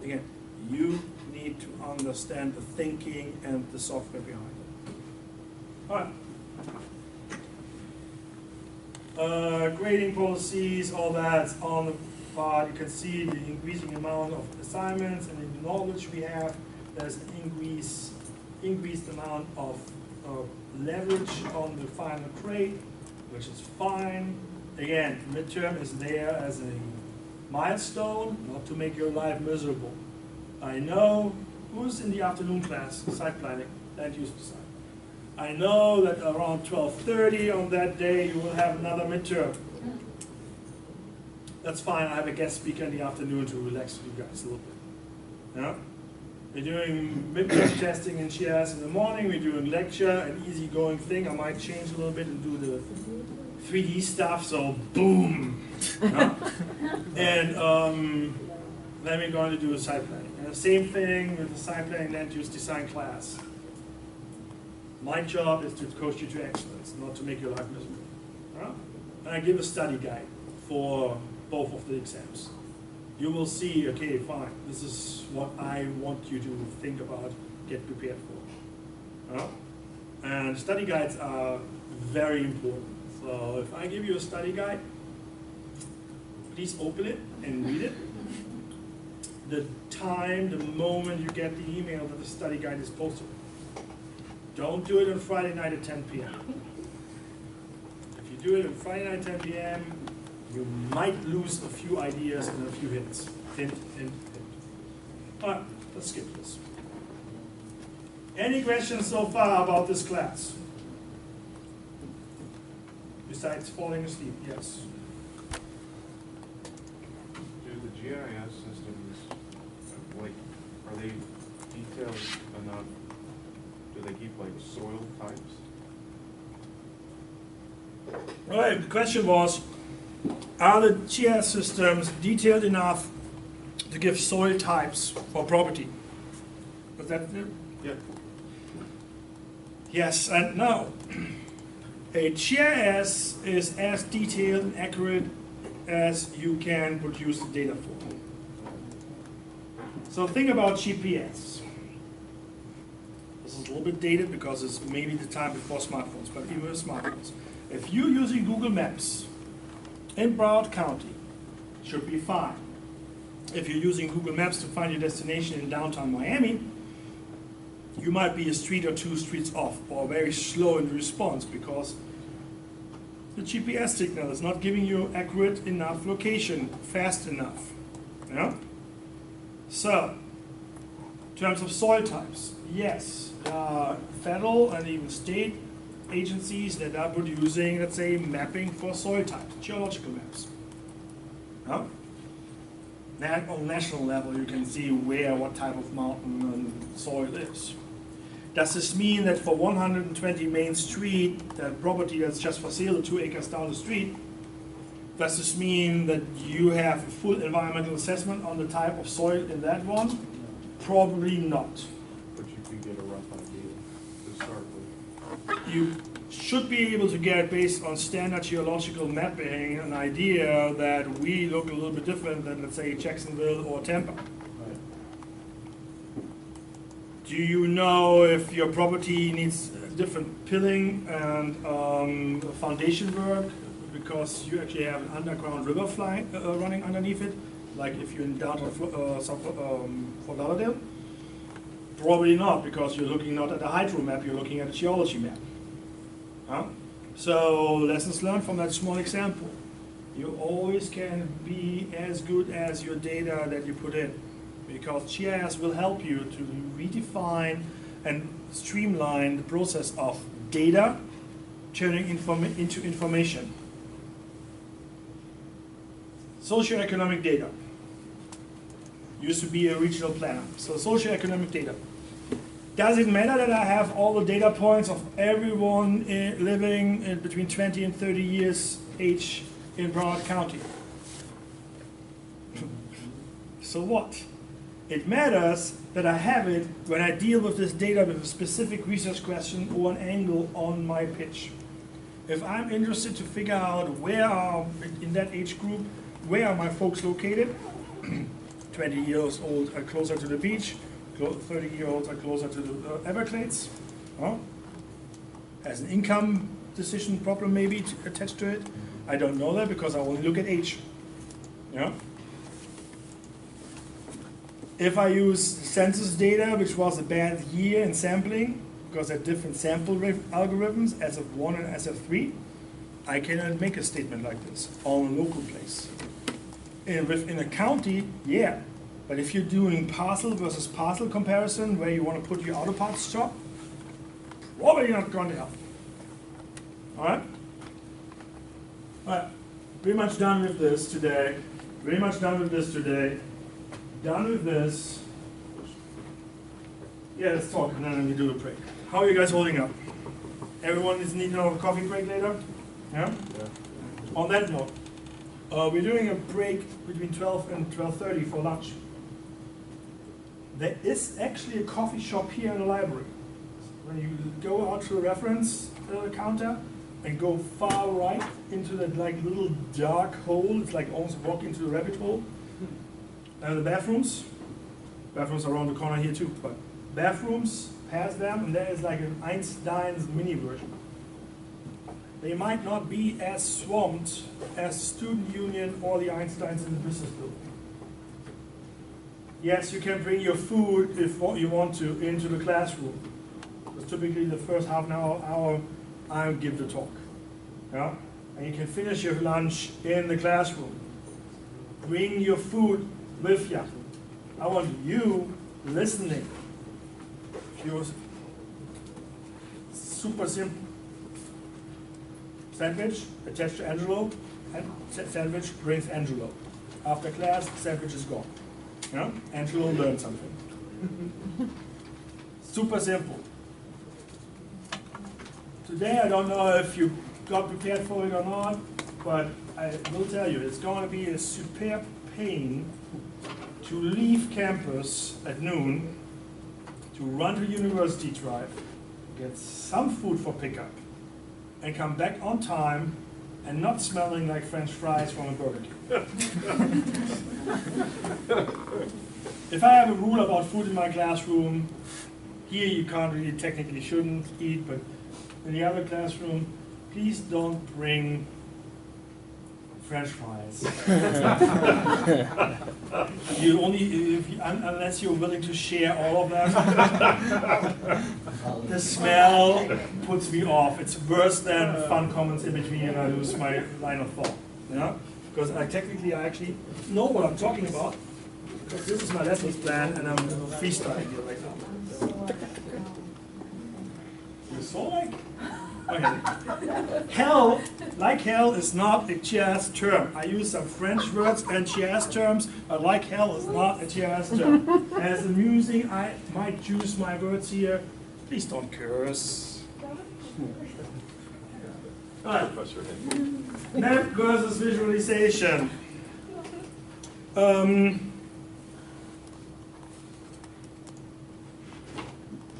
Again, you need to understand the thinking and the software behind it. All right. Grading policies, all that's on the part. You can see the increasing amount of assignments and the knowledge we have. There's an increased amount of leverage on the final grade, which is fine. Again, midterm is there as a milestone, not to make your life miserable. I know who's in the afternoon class, site planning, land use design. I know that around 12:30 on that day you will have another midterm. That's fine, I have a guest speaker in the afternoon to relax you guys a little bit. Yeah? We're doing midterm testing in GIS in the morning, we're doing lecture, an easygoing thing. I might change a little bit and do the 3D stuff, so boom! Yeah? And then we're going to do a site planning. And the same thing with the site planning land use design class. My job is to coach you to excellence, not to make your life miserable. Yeah? And I give a study guide for both of the exams. You will see, okay, fine, this is what I want you to think about, get prepared for. Yeah? And study guides are very important. So if I give you a study guide, please open it and read it. The moment you get the email that the study guide is posted. Don't do it on Friday night at 10 p.m. If you do it on Friday night at 10 p.m., you might lose a few ideas and a few hints. Hint, hint, hint. All right, let's skip this. Any questions so far about this class? Besides falling asleep, yes. Do the GIS systems, like, are they detailed enough? Do they keep like soil types? All right, the question was, are the GIS systems detailed enough to give soil types for property? Was that it? Yeah. Yes and no. A GIS is as detailed and accurate as you can produce the data for. So think about GPS. This is a little bit dated because it's maybe the time before smartphones, but even with smartphones. If you're using Google Maps in Broward County, it should be fine. If you're using Google Maps to find your destination in downtown Miami, you might be a street or two streets off or very slow in the response because the GPS signal is not giving you accurate enough location fast enough. Yeah? So, terms of soil types, yes, federal and even state agencies that are producing, let's say, mapping for soil types, geological maps. Huh? On national level, you can see where, what type of mountain and soil is. Does this mean that for 120 Main Street, that property that's just for sale 2 acres down the street, does this mean that you have a full environmental assessment on the type of soil in that one? Probably not. But you can get a rough idea to start with. You should be able to get, based on standard geological mapping, an idea that we look a little bit different than, let's say, Jacksonville or Tampa. Right. Do you know if your property needs different pilling and foundation work because you actually have an underground river running underneath it, like if you're in downtown Fort Lauderdale? Probably not, because you're looking not at a hydro map, you're looking at a geology map. Huh? So lessons learned from that small example. You always can be as good as your data that you put in, because GIS will help you to redefine and streamline the process of data turning into information. Socioeconomic data used to be a regional planner. So socioeconomic data. Does it matter that I have all the data points of everyone living in between 20 and 30 years age in Broward County? So what? It matters that I have it when I deal with this data with a specific research question or an angle on my pitch. If I'm interested to figure out where are, in that age group, where are my folks located, 20 years old are closer to the beach, 30-year-olds are closer to the Everglades. As an income decision problem maybe attached to it. I don't know that because I only look at age. Yeah. If I use census data, which was a bad year in sampling, because there are different sample algorithms, SF1 and SF3, I cannot make a statement like this on a local place. And within a county, yeah. But if you're doing parcel versus parcel comparison, where you want to put your auto parts shop, probably not going to help. All right? All right. Pretty much done with this today. Done with this. Yeah, let's talk, and then we do a break. How are you guys holding up? Everyone is needing a coffee break later? Yeah? On that note, we're doing a break between 12 and 12:30 for lunch. There is actually a coffee shop here in the library. When you go out to the reference counter and go far right into that like little dark hole, it's like almost walk into the rabbit hole. The bathrooms are around the corner here too, but bathrooms, past them, and there is like an Einstein's mini version. They might not be as swamped as Student Union or the Einsteins in the business building. Yes, you can bring your food if you want to into the classroom. Because typically the first half an hour I give the talk. Yeah? And you can finish your lunch in the classroom. Bring your food with you. I want you listening. Super simple. Sandwich attached to envelope, and sandwich brings envelope. After class, sandwich is gone. Yeah? Angelo learned something. Super simple. Today I don't know if you got prepared for it or not, but I will tell you, it's going to be a superb pain to leave campus at noon, to run to University Drive, get some food for pickup, and come back on time and not smelling like French fries from a Burger King. If I have a rule about food in my classroom, here you can't really technically shouldn't eat, but in the other classroom, please don't bring French fries. You only, unless you're willing to share all of them. The smell puts me off. It's worse than fun comments in between and I lose my line of thought. Yeah? Because I actually know what I'm talking about. This is my lessons plan, and I'm freestyling here right now. You saw like? Okay. Hell, like hell is not a GIS term. I use some French words and GIS terms, but like hell is not a GIS term. As amusing, I might choose my words here. Please don't curse. All right. Map versus visualization.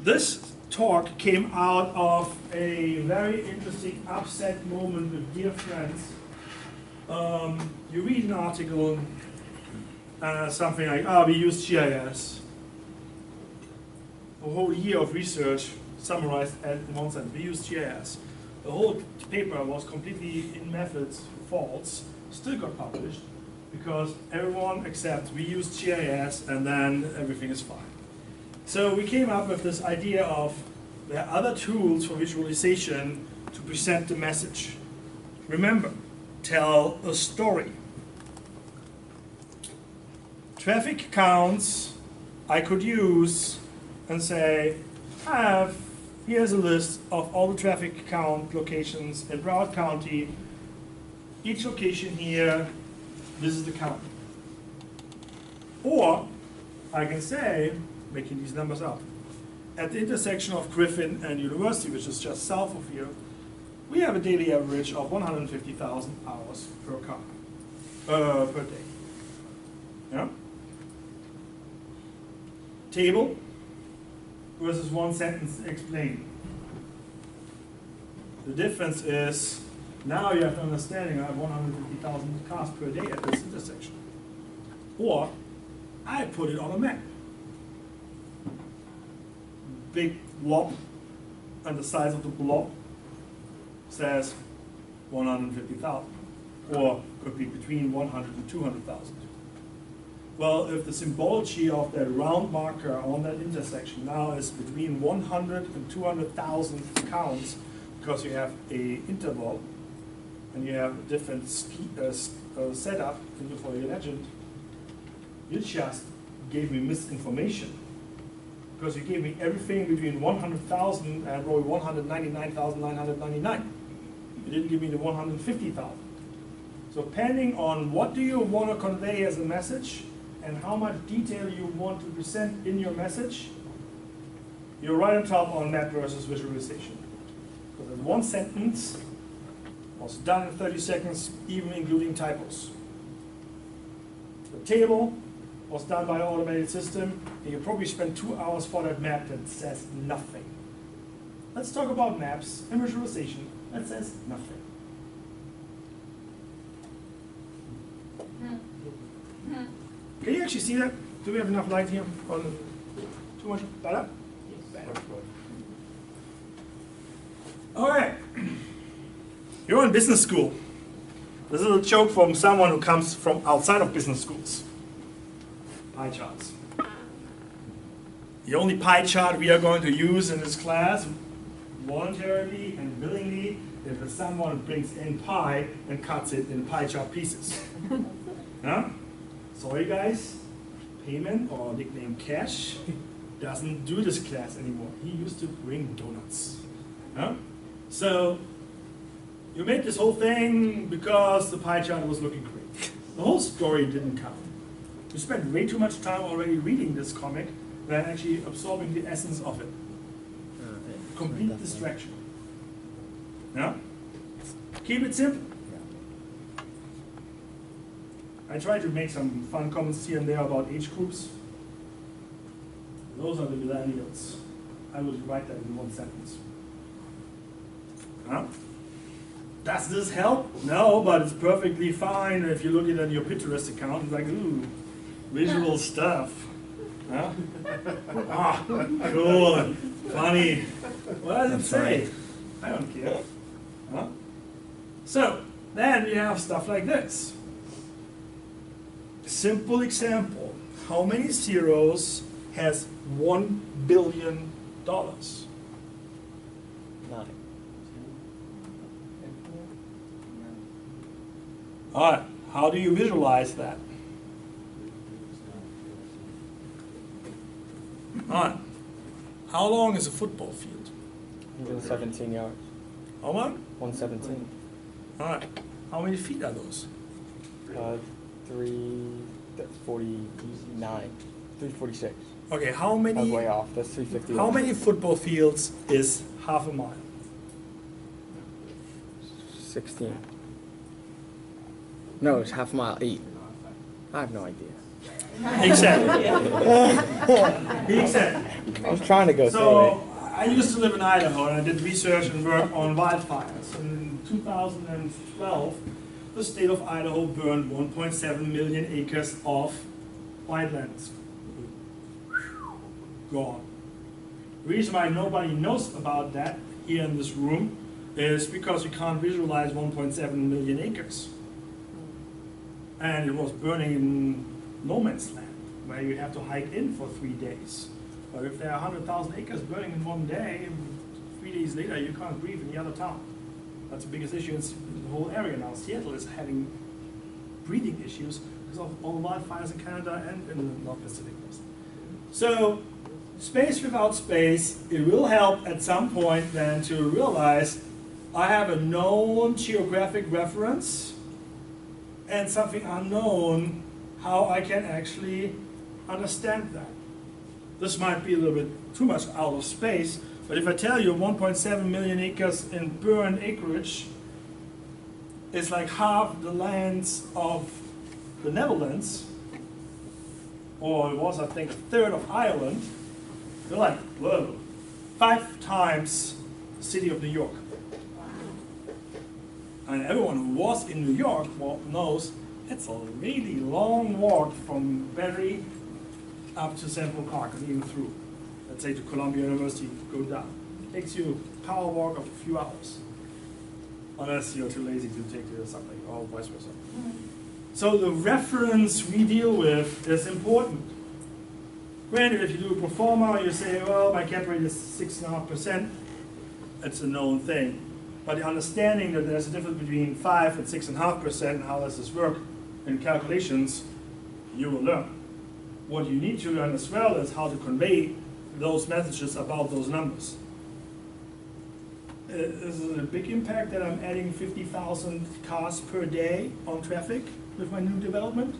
This talk came out of a very interesting upset moment with dear friends. You read an article, something like, we use GIS. A whole year of research summarized in one sentence. We use GIS. The whole paper was completely in methods false, still got published, because everyone accepts we use GIS and then everything is fine. So we came up with this idea of there are other tools for visualization to present the message. Remember, tell a story. Traffic counts I could use and say, here's a list of all the traffic count locations in Broward County. Each location here, this is the count. Or I can say, making these numbers up, at the intersection of Griffin and University, which is just south of here, we have a daily average of 150,000 hours per car, per day. Yeah? Table versus one sentence explaining. The difference is, now you have an understanding I have 150,000 cars per day at this intersection. Or, I put it on a map. Big blob, and the size of the blob says 150,000. Or could be between 100 and 200,000. Well, if the symbology of that round marker on that intersection now is between 100 and 200,000 counts, because you have a interval and you have a different setup for your legend, you just gave me misinformation. Because you gave me everything between 100,000 and probably 199,999. You didn't give me the 150,000. So depending on what do you want to convey as a message and how much detail you want to present in your message, you're right on top on map versus visualization. Because one sentence was done in 30 seconds, even including typos. The table was done by an automated system, and you probably spent 2 hours for that map that says nothing. Let's talk about maps and visualization that says nothing. Can you actually see that? Do we have enough light here? Too much? Better? Better. All right. You're in business school. This is a joke from someone who comes from outside of business schools. Pie charts. The only pie chart we are going to use in this class, voluntarily and willingly, if someone brings in pie and cuts it in pie chart pieces. Yeah? Sorry guys, Payment, or nickname Cash, doesn't do this class anymore. He used to bring donuts. Yeah? So, you made this whole thing because the pie chart was looking great. The whole story didn't count. You spent way too much time already reading this comic than actually absorbing the essence of it. Complete distraction. Yeah? Keep it simple. I try to make some fun comments here and there about age groups. Those are the millennials. I would write that in one sentence. Huh? Does this help? No, but it's perfectly fine if you look at it on your Pinterest account. It's like, ooh, visual stuff. Huh? Ah, cool, funny. What does it say? I don't care. Huh? So, then we have stuff like this. Simple example. How many zeros has $1 billion? 9. All right, how do you visualize that? All right. How long is a football field? 117 yards. How long? 117. All right. How many feet are those? 349. 346. Okay, how I was many? way off. That's 350. How many football fields is half a mile? 16. No, it's half a mile. 8. I have no idea. Exactly. Exactly. I was trying to go through So I used to live in Idaho, and I did research and work on wildfires. And in 2012, the state of Idaho burned 1.7 million acres of wildlands. Gone. The reason why nobody knows about that here in this room is because you can't visualize 1.7 million acres. And it was burning in no man's land, where you have to hike in for 3 days. But if there are 100,000 acres burning in one day, 3 days later you can't breathe in the other town. That's the biggest issue in the whole area now. Seattle is having breathing issues because of all the wildfires in Canada and in the North Pacific Coast. So, space without space, it will help at some point then to realize I have a known geographic reference and something unknown, how I can actually understand that. This might be a little bit too much out of space, but if I tell you 1.7 million acres in burned acreage is like half the lands of the Netherlands, or it was, I think, a third of Ireland, you're like, whoa, 5 times the city of New York. And everyone who was in New York knows it's a really long walk from Barrie up to Central Park and even through. Let's say to Columbia University, go down. It takes you a power walk of a few hours. Unless you're too lazy to take the subway or vice versa. So the reference we deal with is important. Granted, if you do a pro forma, you say, well, my cap rate is 6.5%. It's a known thing. But the understanding that there's a difference between 5 and 6.5% and how does this work in calculations, you will learn. What you need to learn as well is how to convey those messages about those numbers. This is a big impact that I'm adding 50,000 cars per day on traffic with my new development.